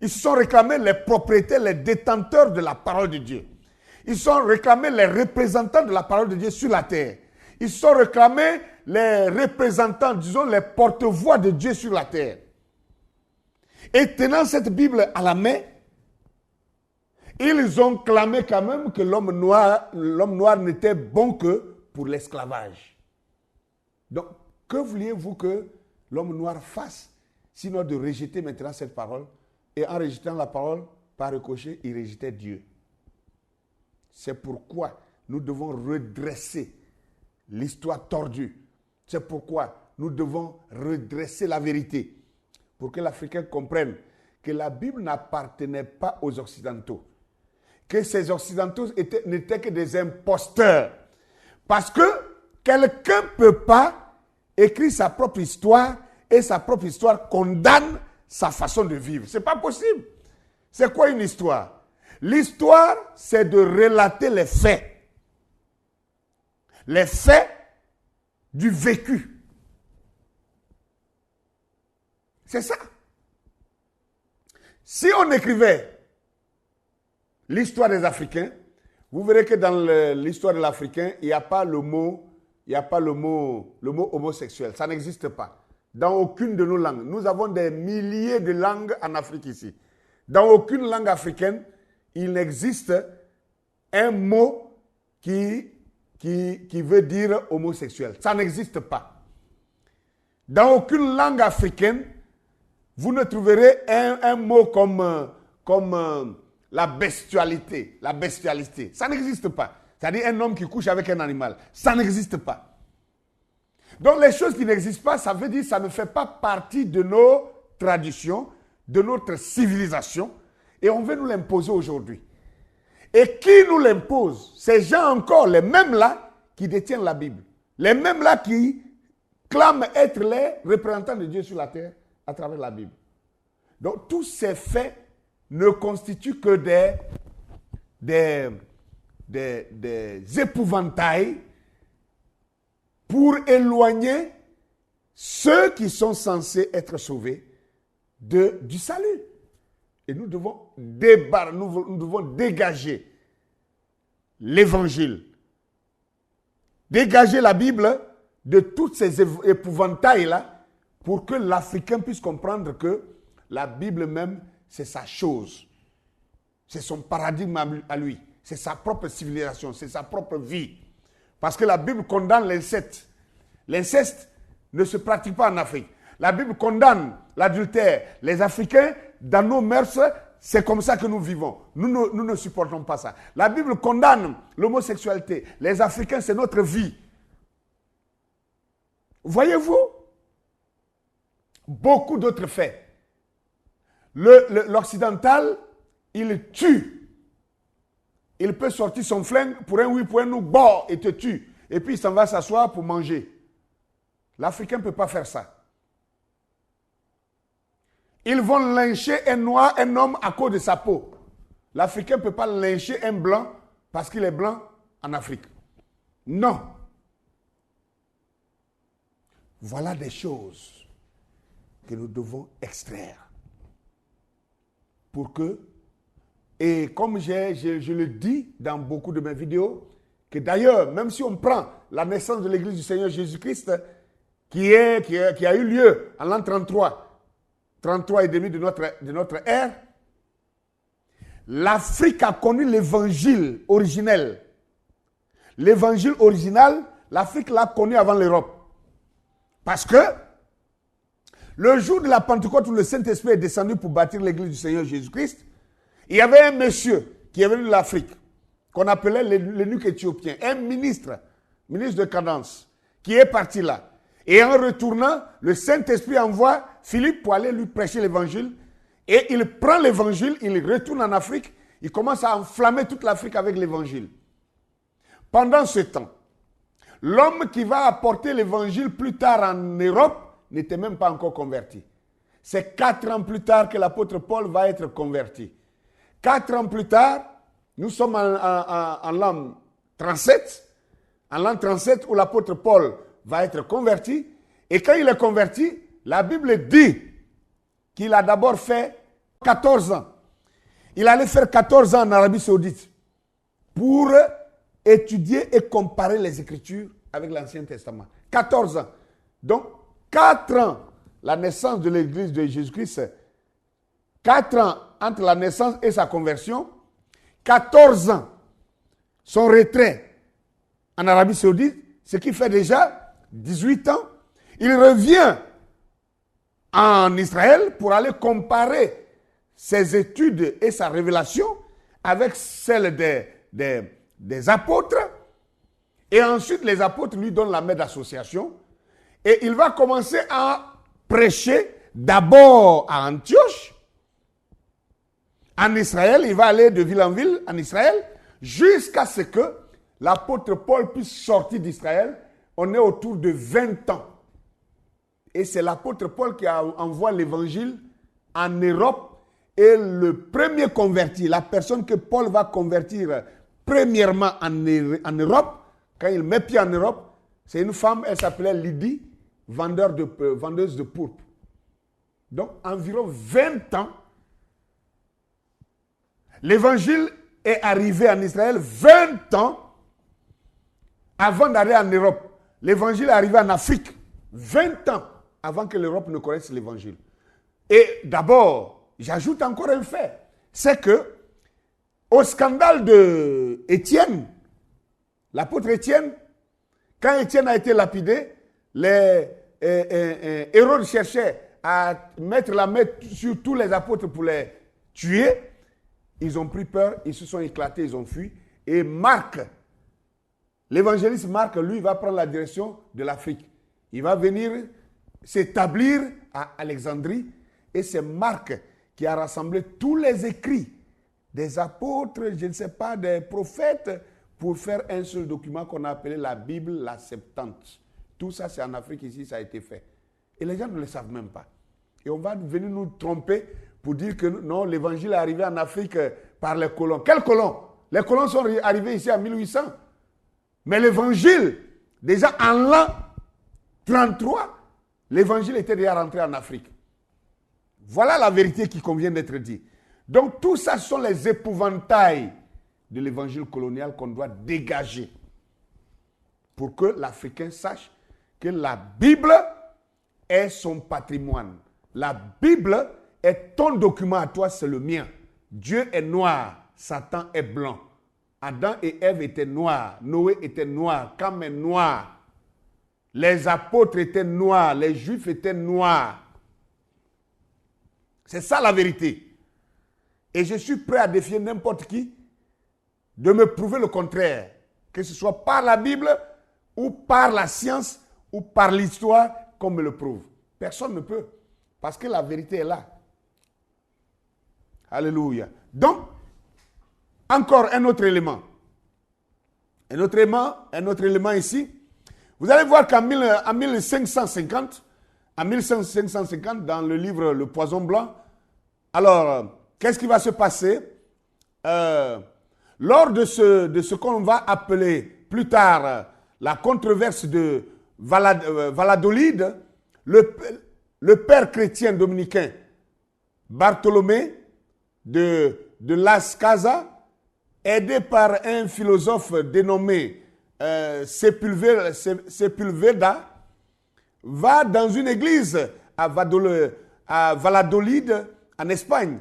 Ils se sont réclamés les propriétaires, les détenteurs de la parole de Dieu. Ils se sont réclamés les représentants de la parole de Dieu sur la terre. Ils se sont réclamés les représentants, disons, les porte-voix de Dieu sur la terre. Et tenant cette Bible à la main, ils ont clamé quand même que l'homme noir n'était bon que pour l'esclavage. Donc, que vouliez-vous que l'homme noir fasse, sinon de rejeter maintenant cette parole? Et en rejetant la parole, par ricochet, il rejetait Dieu. C'est pourquoi nous devons redresser l'histoire tordue. C'est pourquoi nous devons redresser la vérité. Pour que l'Africain comprenne que la Bible n'appartenait pas aux Occidentaux. Que ces Occidentaux n'étaient que des imposteurs. Parce que quelqu'un ne peut pas écrire sa propre histoire et sa propre histoire condamne sa façon de vivre. Ce n'est pas possible. C'est quoi une histoire? L'histoire, c'est de relater les faits. Les faits du vécu. C'est ça. Si on écrivait l'histoire des Africains, vous verrez que dans l'histoire de l'Africain, il n'y a pas le mot homosexuel. Ça n'existe pas. Dans aucune de nos langues. Nous avons des milliers de langues en Afrique ici. Dans aucune langue africaine, il n'existe un mot qui veut dire homosexuel. Ça n'existe pas. Dans aucune langue africaine, vous ne trouverez un mot comme la bestialité. La bestialité. Ça n'existe pas. C'est-à-dire un homme qui couche avec un animal. Ça n'existe pas. Donc les choses qui n'existent pas, ça veut dire que ça ne fait pas partie de nos traditions, de notre civilisation. Et on veut nous l'imposer aujourd'hui. Et qui nous l'impose? Ces gens encore, les mêmes là, qui détiennent la Bible. Les mêmes là qui clament être les représentants de Dieu sur la terre à travers la Bible. Donc tous ces faits ne constituent que des épouvantails pour éloigner ceux qui sont censés être sauvés du salut. Et nous devons dégager l'évangile, dégager la Bible de tous ces épouvantails-là pour que l'Africain puisse comprendre que la Bible même, c'est sa chose. C'est son paradigme à lui. C'est sa propre civilisation, c'est sa propre vie. Parce que la Bible condamne l'inceste. L'inceste ne se pratique pas en Afrique. La Bible condamne l'adultère. Les Africains, dans nos mœurs, c'est comme ça que nous vivons. Nous ne supportons pas ça. La Bible condamne l'homosexualité. Les Africains, c'est notre vie. Voyez-vous? Beaucoup d'autres faits. L'occidental, il tue. Il peut sortir son flingue pour un oui, pour un non, bon, et te tue. Et puis il s'en va s'asseoir pour manger. L'Africain ne peut pas faire ça. Ils vont lyncher un noir, un homme à cause de sa peau. L'Africain ne peut pas lyncher un blanc parce qu'il est blanc en Afrique. Non. Voilà des choses que nous devons extraire pour que, et comme je le dis dans beaucoup de mes vidéos, que d'ailleurs, même si on prend la naissance de l'Église du Seigneur Jésus-Christ, qui a eu lieu en l'an 33 et demi de notre ère, l'Afrique a connu l'évangile originel. L'évangile original, l'Afrique l'a connu avant l'Europe. Parce que le jour de la Pentecôte où le Saint-Esprit est descendu pour bâtir l'Église du Seigneur Jésus-Christ, il y avait un monsieur qui est venu de l'Afrique, qu'on appelait l'eunuque éthiopien, un ministre de Cadence, qui est parti là. Et en retournant, le Saint-Esprit envoie Philippe pour aller lui prêcher l'évangile. Et il prend l'évangile, il retourne en Afrique, il commence à enflammer toute l'Afrique avec l'évangile. Pendant ce temps, l'homme qui va apporter l'évangile plus tard en Europe n'était même pas encore converti. C'est 4 ans plus tard que l'apôtre Paul va être converti. 4 ans plus tard, nous sommes en l'an 37, en l'an 37 où l'apôtre Paul va être converti. Et quand il est converti, la Bible dit qu'il a d'abord fait 14 ans. Il allait faire 14 ans en Arabie Saoudite pour étudier et comparer les Écritures avec l'Ancien Testament. 14 ans. Donc, 4 ans, la naissance de l'Église de Jésus-Christ, 4 ans entre la naissance et sa conversion, 14 ans, son retrait en Arabie Saoudite, ce qui fait déjà 18 ans. Il revient en Israël pour aller comparer ses études et sa révélation avec celle des apôtres. Et ensuite, les apôtres lui donnent la main d'association. Et il va commencer à prêcher d'abord à Antioche. En Israël, il va aller de ville en ville en Israël jusqu'à ce que l'apôtre Paul puisse sortir d'Israël. On est autour de 20 ans. Et c'est l'apôtre Paul qui envoie l'évangile en Europe. Et le premier converti, la personne que Paul va convertir premièrement en Europe, quand il met pied en Europe, c'est une femme, elle s'appelait Lydie, vendeuse de pourpre. Donc environ 20 ans, l'évangile est arrivé en Israël 20 ans avant d'aller en Europe. L'évangile est arrivé en Afrique 20 ans avant que l'Europe ne connaisse l'évangile. Et d'abord, j'ajoute encore un fait, c'est que au scandale de Étienne, l'apôtre Étienne, quand Étienne a été lapidé, les Hérode cherchaient à mettre la main sur tous les apôtres pour les tuer. Ils ont pris peur, ils se sont éclatés, ils ont fui. Et Marc, l'évangéliste Marc, lui, va prendre la direction de l'Afrique. Il va venir s'établir à Alexandrie. Et c'est Marc qui a rassemblé tous les écrits des apôtres, je ne sais pas, des prophètes, pour faire un seul document qu'on a appelé la Bible, la Septante. Tout ça, c'est en Afrique, ici, ça a été fait. Et les gens ne le savent même pas. Et on va venir nous tromper pour dire que non, l'évangile est arrivé en Afrique par les colons. Quels colons? Les colons sont arrivés ici en 1800. Mais l'évangile, déjà en l'an 33, l'évangile était déjà rentré en Afrique. Voilà la vérité qui convient d'être dite. Donc tout ça sont les épouvantails de l'évangile colonial qu'on doit dégager pour que l'Africain sache que la Bible est son patrimoine. La Bible est ton document à toi, c'est le mien. Dieu est noir, Satan est blanc. Adam et Ève étaient noirs, Noé était noir, Cam est noir. Les apôtres étaient noirs, les juifs étaient noirs. C'est ça la vérité. Et je suis prêt à défier n'importe qui de me prouver le contraire. Que ce soit par la Bible ou par la science ou par l'histoire qu'on me le prouve. Personne ne peut. Parce que la vérité est là. Alléluia. Donc, encore un autre élément. Un autre élément ici. Vous allez voir qu'en 1550, dans le livre Le Poison Blanc, alors, qu'est-ce qui va se passer? Lors de ce qu'on va appeler plus tard la controverse de Valladolid, le père chrétien dominicain Bartholomé de Las Casas, aidé par un philosophe dénommé Sepulveda, va dans une église à Valladolid, en Espagne,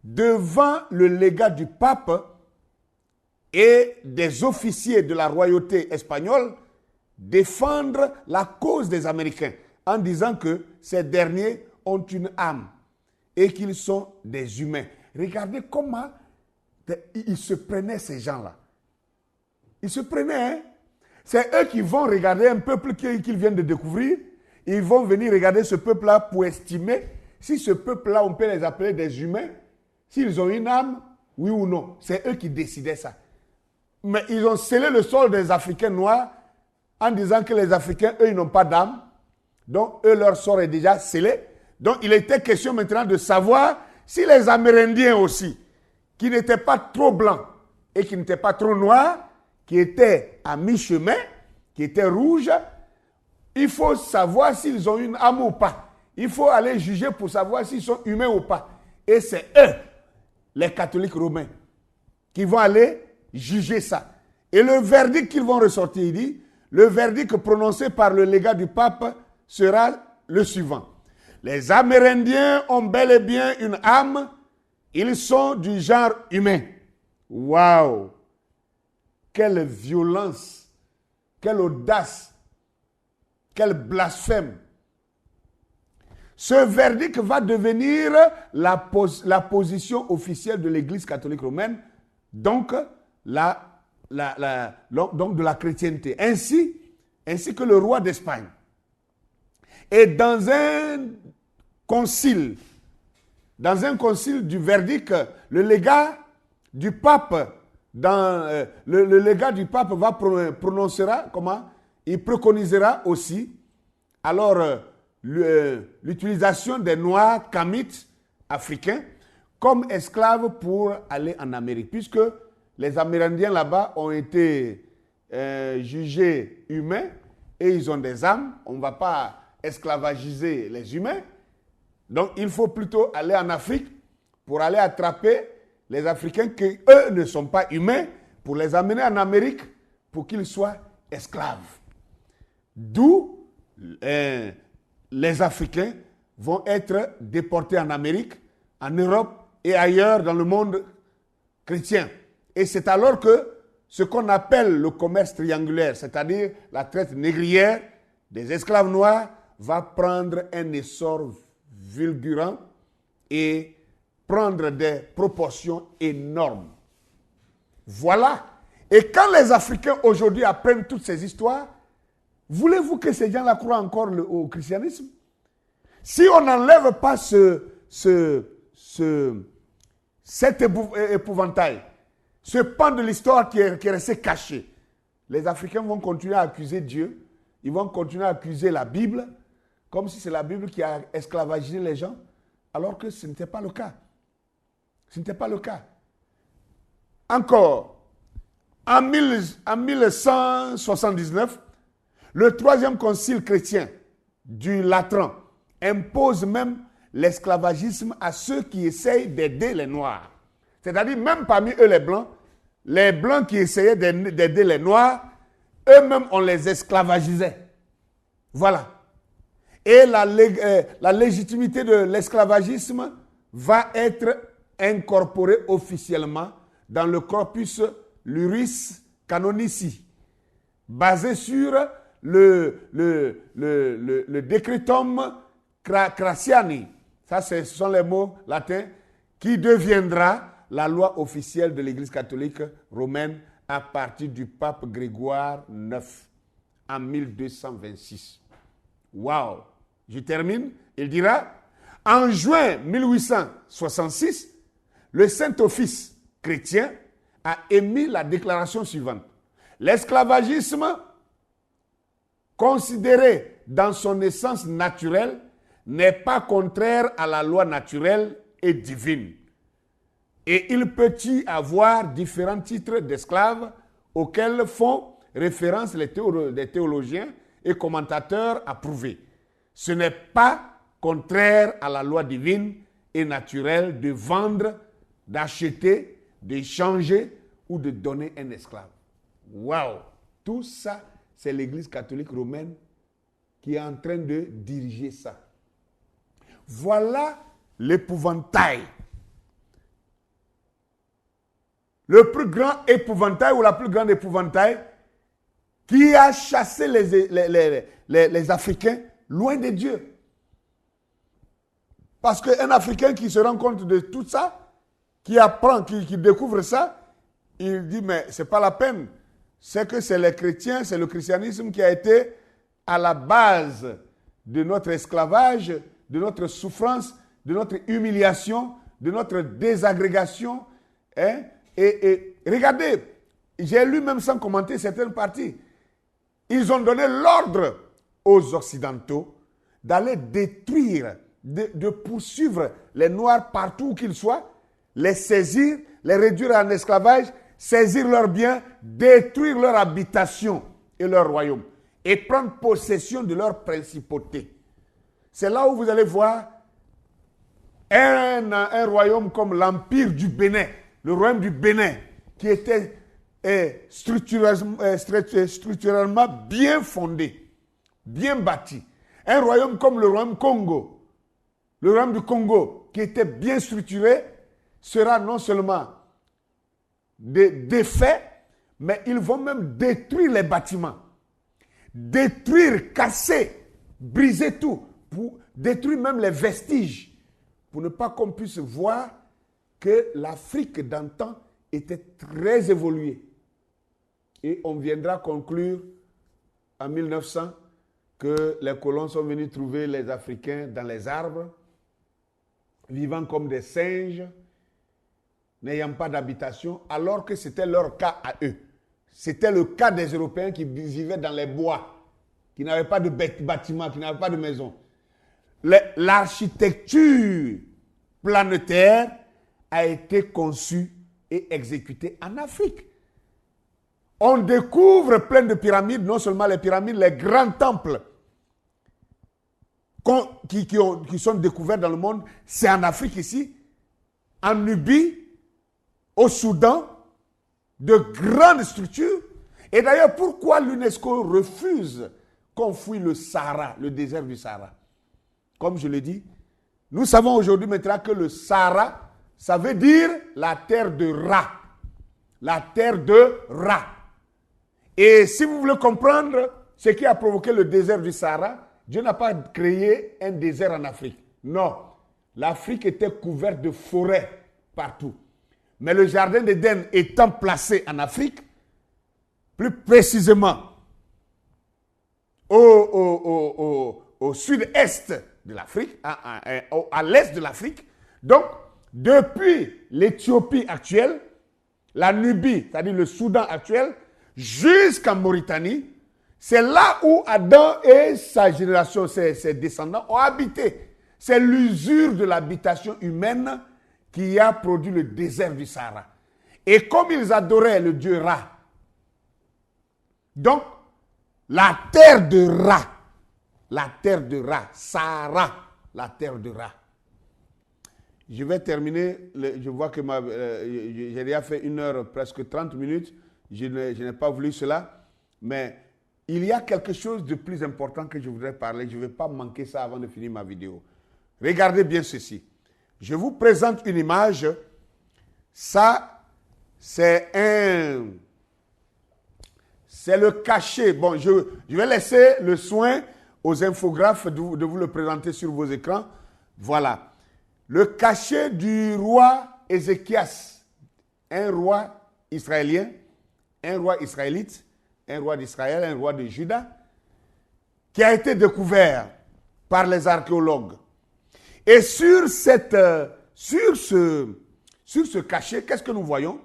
devant le légat du pape et des officiers de la royauté espagnole, défendre la cause des Américains en disant que ces derniers ont une âme et qu'ils sont des humains. Regardez comment ils se prenaient, ces gens-là. Ils se prenaient, hein? C'est eux qui vont regarder un peuple qu'ils viennent de découvrir. Ils vont venir regarder ce peuple-là pour estimer si ce peuple-là, on peut les appeler des humains, s'ils ont une âme, oui ou non. C'est eux qui décidaient ça. Mais ils ont scellé le sol des Africains noirs en disant que les Africains, eux, ils n'ont pas d'âme. Donc, eux, leur sort est déjà scellé. Donc, il était question maintenant de savoir si les Amérindiens aussi, qui n'étaient pas trop blancs et qui n'étaient pas trop noirs, qui étaient à mi-chemin, qui étaient rouges, il faut savoir s'ils ont une âme ou pas. Il faut aller juger pour savoir s'ils sont humains ou pas. Et c'est eux, les catholiques romains, qui vont aller juger ça. Et le verdict qu'ils vont ressortir, il dit, le verdict prononcé par le légat du pape sera le suivant. Les Amérindiens ont bel et bien une âme, ils sont du genre humain. Waouh! Quelle violence, quelle audace, quel blasphème. Ce verdict va devenir la position officielle de l'Église catholique romaine, donc, donc de la chrétienté, ainsi que le roi d'Espagne. Et dans un concile du verdict, le légat du pape, le légat du pape va prononcera, il préconisera aussi, alors, l'utilisation des Noirs kamites africains comme esclaves pour aller en Amérique, puisque les Amérindiens là-bas ont été jugés humains et ils ont des âmes. On ne va pas esclavagiser les humains. Donc, il faut plutôt aller en Afrique pour aller attraper les Africains qui, eux, ne sont pas humains, pour les amener en Amérique pour qu'ils soient esclaves. D'où les Africains vont être déportés en Amérique, en Europe et ailleurs dans le monde chrétien. Et c'est alors que ce qu'on appelle le commerce triangulaire, c'est-à-dire la traite négrière des esclaves noirs, va prendre un essor fulgurant et prendre des proportions énormes. Voilà. Et quand les Africains aujourd'hui apprennent toutes ces histoires, voulez-vous que ces gens-là croient encore au christianisme? Si on n'enlève pas cet épouvantail, ce pan de l'histoire qui est resté caché, les Africains vont continuer à accuser Dieu, ils vont continuer à accuser la Bible, comme si c'est la Bible qui a esclavagisé les gens, alors que ce n'était pas le cas. Ce n'était pas le cas. Encore, en 1179, le troisième concile chrétien du Latran impose même l'esclavagisme à ceux qui essayent d'aider les Noirs. C'est-à-dire, même parmi eux, les Blancs qui essayaient d'aider les Noirs, eux-mêmes, on les esclavagisait. Voilà. Et la légitimité de l'esclavagisme va être incorporée officiellement dans le corpus Iuris Canonici, basé sur le Decretum Cratiani. Ça, ce sont les mots latins qui deviendra la loi officielle de l'Église catholique romaine à partir du pape Grégoire IX en 1226. Waouh! Je termine. Il dira, en juin 1866, le Saint-Office chrétien a émis la déclaration suivante. L'esclavagisme, considéré dans son essence naturelle, n'est pas contraire à la loi naturelle et divine. Et il peut y avoir différents titres d'esclaves auxquels font référence les théologiens et commentateurs approuvés. Ce n'est pas contraire à la loi divine et naturelle de vendre, d'acheter, d'échanger ou de donner un esclave. Waouh! Tout ça, c'est l'Église catholique romaine qui est en train de diriger ça. Voilà l'épouvantail. Le plus grand épouvantail ou la plus grande épouvantail qui a chassé les Africains loin de Dieu. Parce qu'un Africain qui se rend compte de tout ça, qui apprend, qui découvre ça, il dit, mais ce n'est pas la peine. C'est que c'est les chrétiens, c'est le christianisme qui a été à la base de notre esclavage, de notre souffrance, de notre humiliation, de notre désagrégation. Hein? Et regardez, j'ai lu même sans commenter certaines parties. Ils ont donné l'ordre aux Occidentaux d'aller détruire, de poursuivre les Noirs partout où qu'ils soient, les saisir, les réduire en esclavage, saisir leurs biens, détruire leur habitation et leur royaume et prendre possession de leur principauté. C'est là où vous allez voir un royaume comme l'Empire du Bénin, le royaume du Bénin, qui était structurellement bien fondé, bien bâti. Un royaume comme le royaume Congo, le royaume du Congo, qui était bien structuré, sera non seulement défait, mais ils vont même détruire les bâtiments. Détruire, casser, briser tout, pour détruire même les vestiges, pour ne pas qu'on puisse voir que l'Afrique d'antan était très évoluée. Et on viendra conclure en 1900 que les colons sont venus trouver les Africains dans les arbres, vivant comme des singes, n'ayant pas d'habitation, alors que c'était leur cas à eux. C'était le cas des Européens qui vivaient dans les bois, qui n'avaient pas de bâtiments, qui n'avaient pas de maison. L'architecture planétaire a été conçue et exécutée en Afrique. On découvre plein de pyramides, non seulement les pyramides, les grands temples qui sont découverts dans le monde, c'est en Afrique ici, en Nubie, au Soudan, de grandes structures. Et d'ailleurs, pourquoi l'UNESCO refuse qu'on fouille le Sahara, le désert du Sahara? Comme je l'ai dit, nous savons aujourd'hui maintenant que le Sahara, ça veut dire la terre de Ra. La terre de Ra. Et si vous voulez comprendre ce qui a provoqué le désert du Sahara, Dieu n'a pas créé un désert en Afrique. Non. L'Afrique était couverte de forêts partout. Mais le jardin d'Éden étant placé en Afrique, plus précisément au sud-est de l'Afrique, à l'est de l'Afrique, donc depuis l'Éthiopie actuelle, la Nubie, c'est-à-dire le Soudan actuel, jusqu'en Mauritanie, c'est là où Adam et sa génération, ses descendants, ont habité. C'est l'usure de l'habitation humaine qui a produit le désert du Sahara. Et comme ils adoraient le dieu Ra, donc la terre de Ra, Sahara, la terre de Ra. Je vais terminer, je vois que j'ai déjà fait 1 heure, presque 30 minutes, je n'ai pas voulu cela, mais il y a quelque chose de plus important que je voudrais parler, je ne vais pas manquer ça avant de finir ma vidéo. Regardez bien ceci. Je vous présente une image. Ça, c'est le cachet. Bon, je vais laisser le soin aux infographes de vous le présenter sur vos écrans. Voilà. Le cachet du roi Ézéchias. Un roi israélien, un roi israélite, un roi d'Israël, un roi de Juda, qui a été découvert par les archéologues. Et sur ce cachet, qu'est-ce que nous voyons?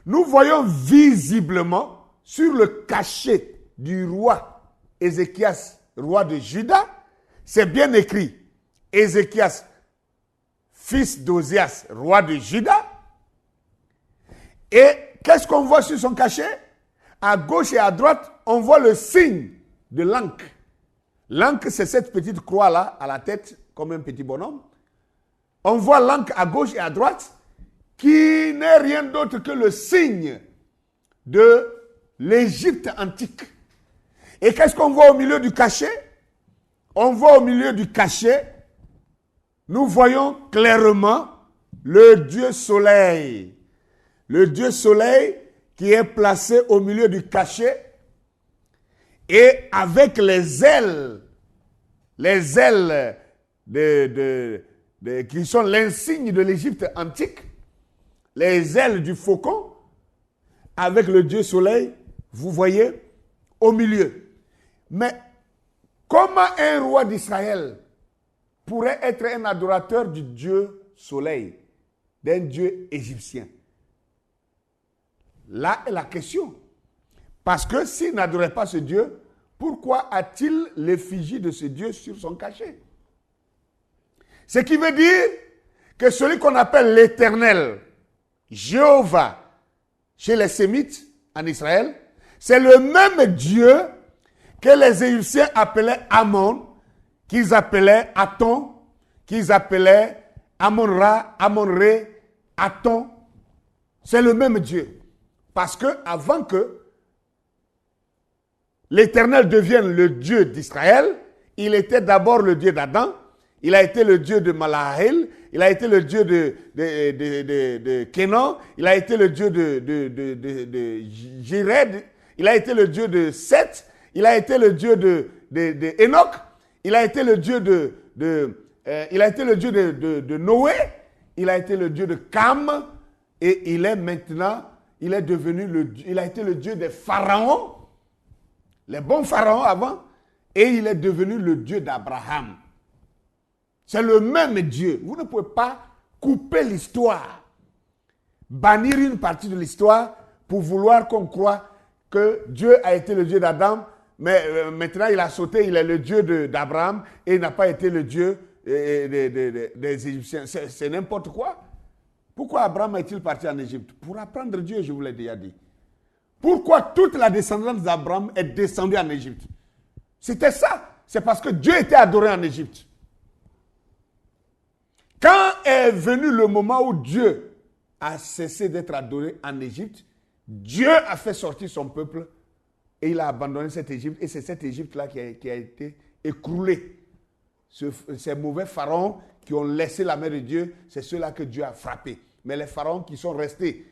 Nous voyons visiblement sur le cachet du roi Ézéchias, roi de Juda, c'est bien écrit Ézéchias, fils d'Osias, roi de Juda. Et qu'est-ce qu'on voit sur son cachet? À gauche et à droite, on voit le signe de l'Ankh. L'Ankh, c'est cette petite croix-là à la tête, comme un petit bonhomme. On voit l'Ankh à gauche et à droite, qui n'est rien d'autre que le signe de l'Égypte antique. Et qu'est-ce qu'on voit au milieu du cachet? On voit au milieu du cachet, nous voyons clairement le Dieu Soleil. Le Dieu Soleil qui est placé au milieu du cachet et avec les ailes qui sont l'insigne de l'Égypte antique, les ailes du faucon, avec le Dieu Soleil, vous voyez, au milieu. Mais comment un roi d'Israël pourrait être un adorateur du Dieu Soleil, d'un Dieu égyptien? Là est la question. Parce que s'il n'adorait pas ce Dieu, pourquoi a-t-il l'effigie de ce Dieu sur son cachet? Ce qui veut dire que celui qu'on appelle l'Éternel, Jéhovah, chez les Sémites en Israël, c'est le même Dieu que les Égyptiens appelaient Amon, qu'ils appelaient Aton, qu'ils appelaient Amon-Ra, Amon-Ré, Aton. C'est le même Dieu. Parce que avant que l'Éternel devienne le Dieu d'Israël, il était d'abord le Dieu d'Adam, il a été le Dieu de Malahel, il a été le Dieu de Kénan, il a été le Dieu de Jéred, il a été le Dieu de Seth, il a été le Dieu de Enoch, il a été le Dieu de Noé, il a été le Dieu de Cam, et il est maintenant, il a été le Dieu des pharaons, les bons pharaons avant, et il est devenu le Dieu d'Abraham. C'est le même Dieu. Vous ne pouvez pas couper l'histoire, bannir une partie de l'histoire pour vouloir qu'on croie que Dieu a été le Dieu d'Adam, mais maintenant il a sauté, il est le Dieu d'Abraham et il n'a pas été le Dieu des Égyptiens. C'est n'importe quoi. Pourquoi Abraham est-il parti en Égypte? Pour apprendre Dieu, je vous l'ai déjà dit. Pourquoi toute la descendance d'Abraham est descendue en Égypte? C'était ça. C'est parce que Dieu était adoré en Égypte. Quand est venu le moment où Dieu a cessé d'être adoré en Égypte, Dieu a fait sortir son peuple et il a abandonné cette Égypte. Et c'est cette Égypte-là qui a été écroulée. Ces mauvais pharaons qui ont laissé la main de Dieu, c'est ceux-là que Dieu a frappés. Mais les pharaons qui sont restés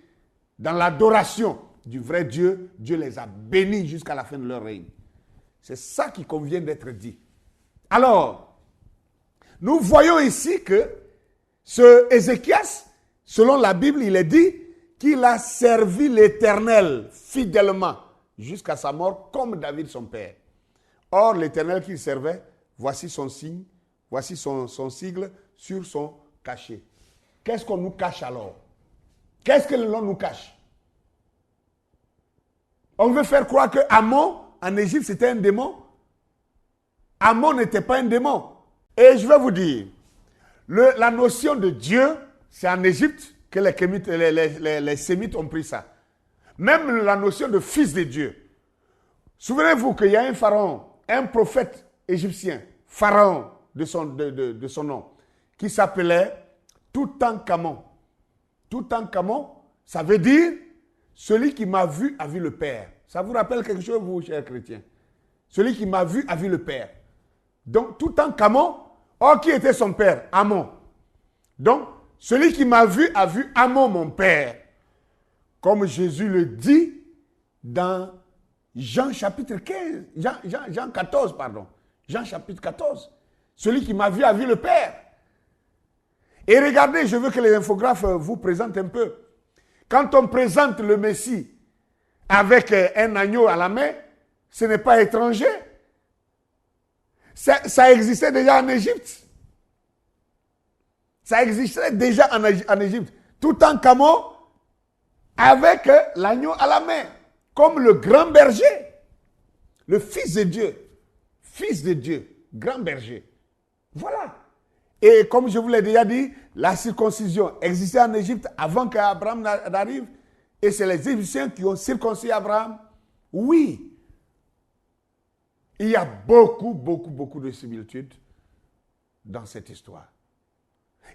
dans l'adoration du vrai Dieu, Dieu les a bénis jusqu'à la fin de leur règne. C'est ça qui convient d'être dit. Alors, nous voyons ici que ce Ézéchias, selon la Bible, il est dit qu'il a servi l'Éternel fidèlement jusqu'à sa mort, comme David son père. Or, l'Éternel qu'il servait, voici son signe, voici son sigle sur son cachet. Qu'est-ce qu'on nous cache alors? Qu'est-ce que l'on nous cache? On veut faire croire que Amon, en Égypte, c'était un démon. Amon n'était pas un démon. Et je vais vous dire, la notion de Dieu, c'est en Égypte que les Sémites ont pris ça. Même la notion de fils de Dieu. Souvenez-vous qu'il y a un pharaon, un prophète égyptien, pharaon de son nom, qui s'appelait Toutankhamon. Toutankhamon, ça veut dire celui qui m'a vu a vu le Père. Ça vous rappelle quelque chose, vous, chers chrétiens? Celui qui m'a vu a vu le Père. Donc, Toutankhamon, qui était son père? Amon. Donc, celui qui m'a vu a vu Amon, mon père. Comme Jésus le dit dans Jean chapitre 15, Jean 14, pardon. Jean chapitre 14. Celui qui m'a vu a vu le Père. Et regardez, je veux que les infographes vous présentent un peu. Quand on présente le Messie avec un agneau à la main, ce n'est pas étranger. Ça existait déjà en Égypte. Ça existait déjà en Égypte. Toutankhamon avec l'agneau à la main, comme le grand berger, le fils de Dieu, grand berger. Voilà. Et comme je vous l'ai déjà dit, la circoncision existait en Égypte avant qu'Abraham n'arrive. Et c'est les Égyptiens qui ont circoncis Abraham. Oui. Il y a beaucoup de similitudes dans cette histoire.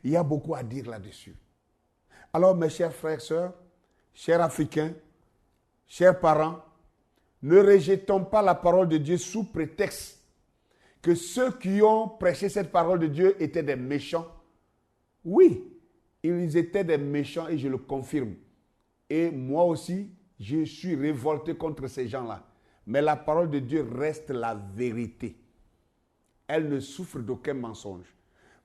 Il y a beaucoup à dire là-dessus. Alors, mes chers frères et sœurs, chers Africains, chers parents, ne rejetons pas la parole de Dieu sous prétexte que ceux qui ont prêché cette parole de Dieu étaient des méchants. Oui, ils étaient des méchants et je le confirme. Et moi aussi, je suis révolté contre ces gens-là. Mais la parole de Dieu reste la vérité. Elle ne souffre d'aucun mensonge.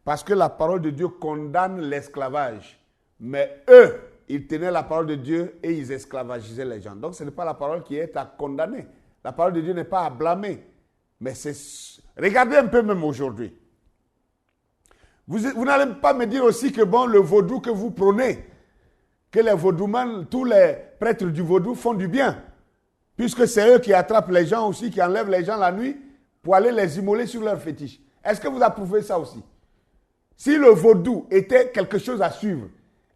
Parce que la parole de Dieu condamne l'esclavage. Mais eux, ils tenaient la parole de Dieu et ils esclavagisaient les gens. Donc ce n'est pas la parole qui est à condamner. La parole de Dieu n'est pas à blâmer. Mais c'est... Regardez un peu même aujourd'hui. Vous n'allez pas me dire aussi que bon, le vaudou que vous prônez, que les vaudoumanes, tous les prêtres du vaudou font du bien. Puisque c'est eux qui attrapent les gens aussi, qui enlèvent les gens la nuit pour aller les immoler sur leur fétiche. Est-ce que vous approuvez ça aussi? Si le vaudou était quelque chose à suivre,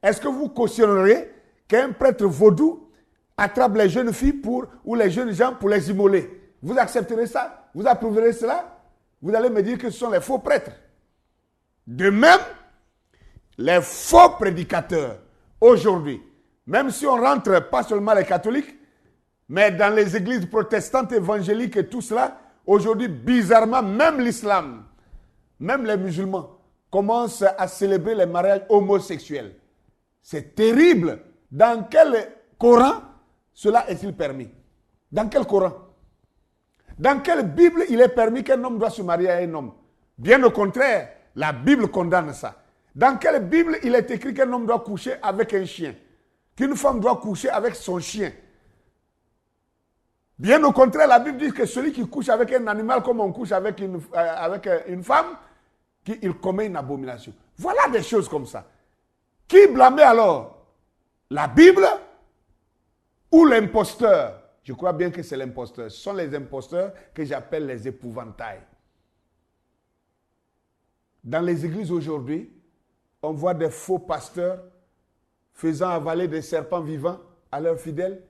est-ce que vous cautionneriez qu'un prêtre vaudou attrape les jeunes filles ou les jeunes gens pour les immoler? Vous accepterez ça? Vous approuverez cela? Vous allez me dire que ce sont les faux prêtres. De même, les faux prédicateurs, aujourd'hui, même si on rentre pas seulement les catholiques, mais dans les églises protestantes, évangéliques et tout cela, aujourd'hui, bizarrement, même l'islam, même les musulmans, commencent à célébrer les mariages homosexuels. C'est terrible. Dans quel Coran cela est-il permis? Dans quel Coran? Dans quelle Bible il est permis qu'un homme doit se marier à un homme? Bien au contraire, la Bible condamne ça. Dans quelle Bible il est écrit qu'un homme doit coucher avec un chien? Qu'une femme doit coucher avec son chien? Bien au contraire, la Bible dit que celui qui couche avec un animal comme on couche avec une femme, qu'il commet une abomination. Voilà des choses comme ça. Qui blâmait alors? La Bible ou l'imposteur? Je crois bien que c'est l'imposteur. Ce sont les imposteurs que j'appelle les épouvantails. Dans les églises aujourd'hui, on voit des faux pasteurs faisant avaler des serpents vivants à leurs fidèles,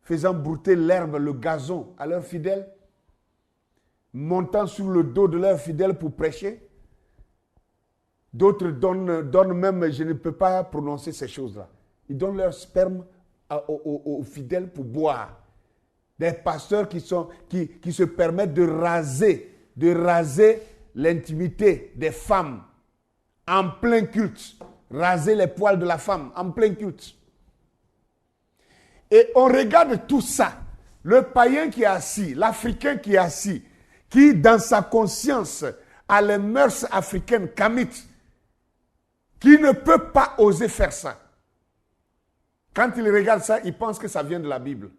faisant brouter l'herbe, le gazon à leurs fidèles, montant sur le dos de leurs fidèles pour prêcher. D'autres donnent même, je ne peux pas prononcer ces choses-là. Ils donnent leur sperme aux fidèles pour boire. Des pasteurs qui se permettent de raser l'intimité des femmes en plein culte. Raser les poils de la femme en plein culte. Et on regarde tout ça. Le païen qui est assis, l'Africain qui est assis, qui dans sa conscience a les mœurs africaines kamites, qui ne peut pas oser faire ça. Quand il regarde ça, il pense que ça vient de la Bible.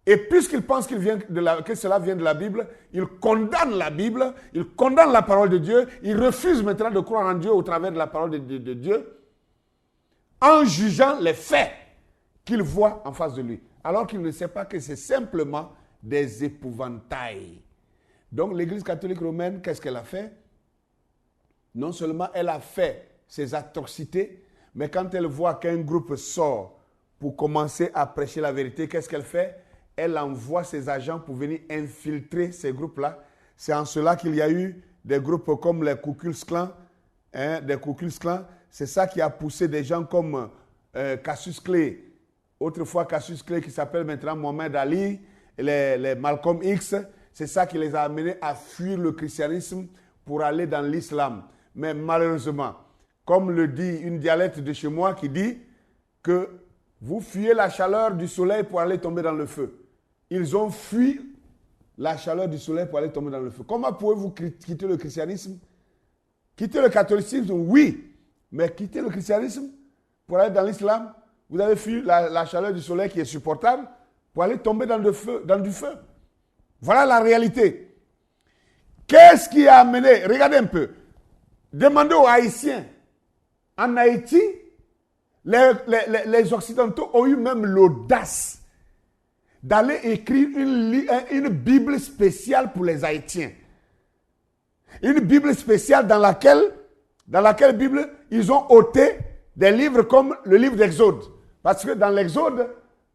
Et puisqu'il pense que cela vient de la Bible, il condamne la Bible, il condamne la parole de Dieu, il refuse maintenant de croire en Dieu au travers de la parole de Dieu, en jugeant les faits qu'il voit en face de lui. Alors qu'il ne sait pas que c'est simplement des épouvantails. Donc l'Église catholique romaine, qu'est-ce qu'elle a fait? Non seulement elle a fait ces atrocités, mais quand elle voit qu'un groupe sort pour commencer à prêcher la vérité, qu'est-ce qu'elle fait? Elle envoie ses agents pour venir infiltrer ces groupes-là. C'est en cela qu'il y a eu des groupes comme les Ku Klux Klan, des Ku Klux Klan. C'est ça qui a poussé des gens comme Cassius Clay, autrefois Cassius Clay qui s'appelle maintenant Mohamed Ali, les Malcolm X. C'est ça qui les a amenés à fuir le christianisme pour aller dans l'islam. Mais malheureusement, comme le dit une dialecte de chez moi qui dit que vous fuyez la chaleur du soleil pour aller tomber dans le feu. Ils ont fui la chaleur du soleil pour aller tomber dans le feu. Comment pouvez-vous quitter le christianisme? Quitter le catholicisme, oui. Mais quitter le christianisme pour aller dans l'islam, vous avez fui la chaleur du soleil qui est supportable pour aller tomber dans du feu. Voilà la réalité. Qu'est-ce qui a amené? Regardez un peu. Demandez aux Haïtiens. En Haïti, les Occidentaux ont eu même l'audace d'aller écrire une Bible spéciale pour les Haïtiens. Une Bible spéciale dans laquelle Bible, ils ont ôté des livres comme le livre d'Exode. Parce que dans l'Exode,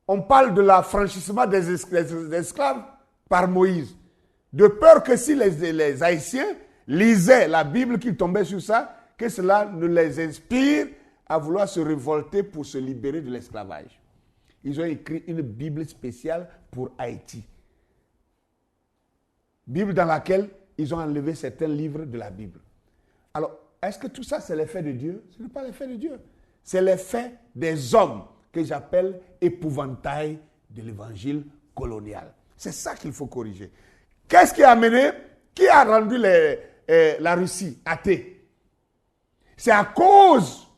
on parle de l'affranchissement des esclaves par Moïse. De peur que si les Haïtiens lisaient la Bible, qu'ils tombaient sur ça, que cela ne les inspire à vouloir se révolter pour se libérer de l'esclavage. Ils ont écrit une Bible spéciale pour Haïti. Bible dans laquelle ils ont enlevé certains livres de la Bible. Alors, est-ce que tout ça, c'est l'effet de Dieu? Ce n'est pas l'effet de Dieu. C'est l'effet des hommes que j'appelle épouvantail de l'évangile colonial. C'est ça qu'il faut corriger. Qu'est-ce qui a amené? Qui a rendu la Russie athée? C'est à cause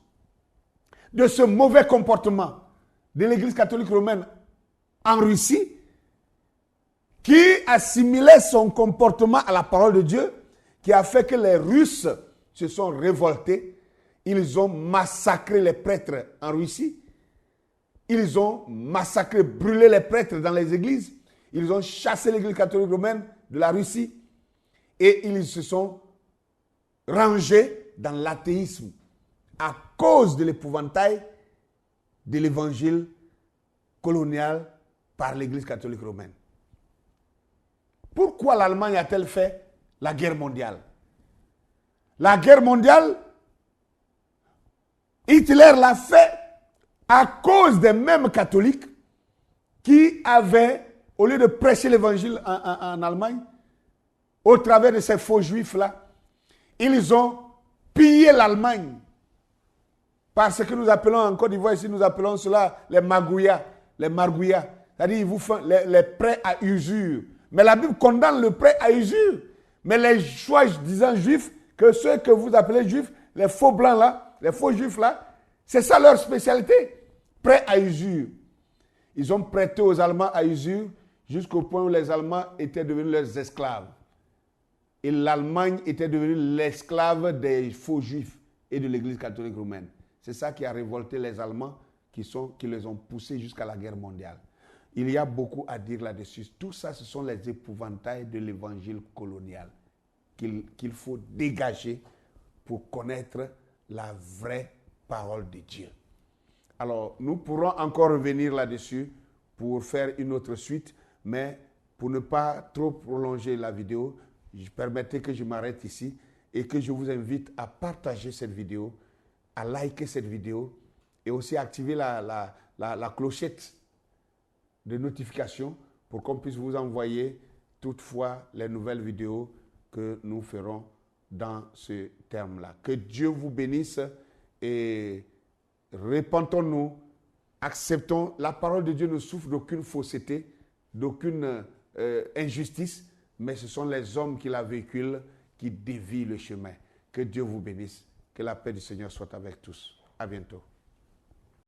de ce mauvais comportement de l'Église catholique romaine en Russie, qui assimilait son comportement à la parole de Dieu, qui a fait que les Russes se sont révoltés. Ils ont massacré les prêtres en Russie. Ils ont massacré, brûlé les prêtres dans les églises. Ils ont chassé l'Église catholique romaine de la Russie. Et ils se sont rangés dans l'athéisme à cause de l'épouvantail de l'évangile colonial par l'Église catholique romaine. Pourquoi l'Allemagne a-t-elle fait la guerre mondiale? La guerre mondiale, Hitler l'a fait à cause des mêmes catholiques qui avaient, au lieu de prêcher l'évangile en Allemagne, au travers de ces faux juifs-là, ils ont pillé l'Allemagne. Parce que nous appelons en Côte d'Ivoire, ici, nous appelons cela les magouillas. Les margouillas. C'est-à-dire, ils vous font les prêts à usure. Mais la Bible condamne le prêt à usure. Mais les soi-disant juifs, que ceux que vous appelez juifs, les faux blancs là, les faux juifs là, c'est ça leur spécialité. Prêt à usure. Ils ont prêté aux Allemands à usure jusqu'au point où les Allemands étaient devenus leurs esclaves. Et l'Allemagne était devenue l'esclave des faux juifs et de l'Église catholique romaine. C'est ça qui a révolté les Allemands qui les ont poussés jusqu'à la guerre mondiale. Il y a beaucoup à dire là-dessus. Tout ça, ce sont les épouvantails de l'évangile colonial qu'il faut dégager pour connaître la vraie parole de Dieu. Alors, nous pourrons encore revenir là-dessus pour faire une autre suite, mais pour ne pas trop prolonger la vidéo, permettez que je m'arrête ici et que je vous invite à partager cette vidéo, à liker cette vidéo et aussi activer la clochette de notification pour qu'on puisse vous envoyer toutefois les nouvelles vidéos que nous ferons dans ce terme-là. Que Dieu vous bénisse et repentons-nous, acceptons. La parole de Dieu ne souffre d'aucune fausseté, d'aucune injustice, mais ce sont les hommes qui la véhiculent qui dévient le chemin. Que Dieu vous bénisse. Que la paix du Seigneur soit avec tous. À bientôt.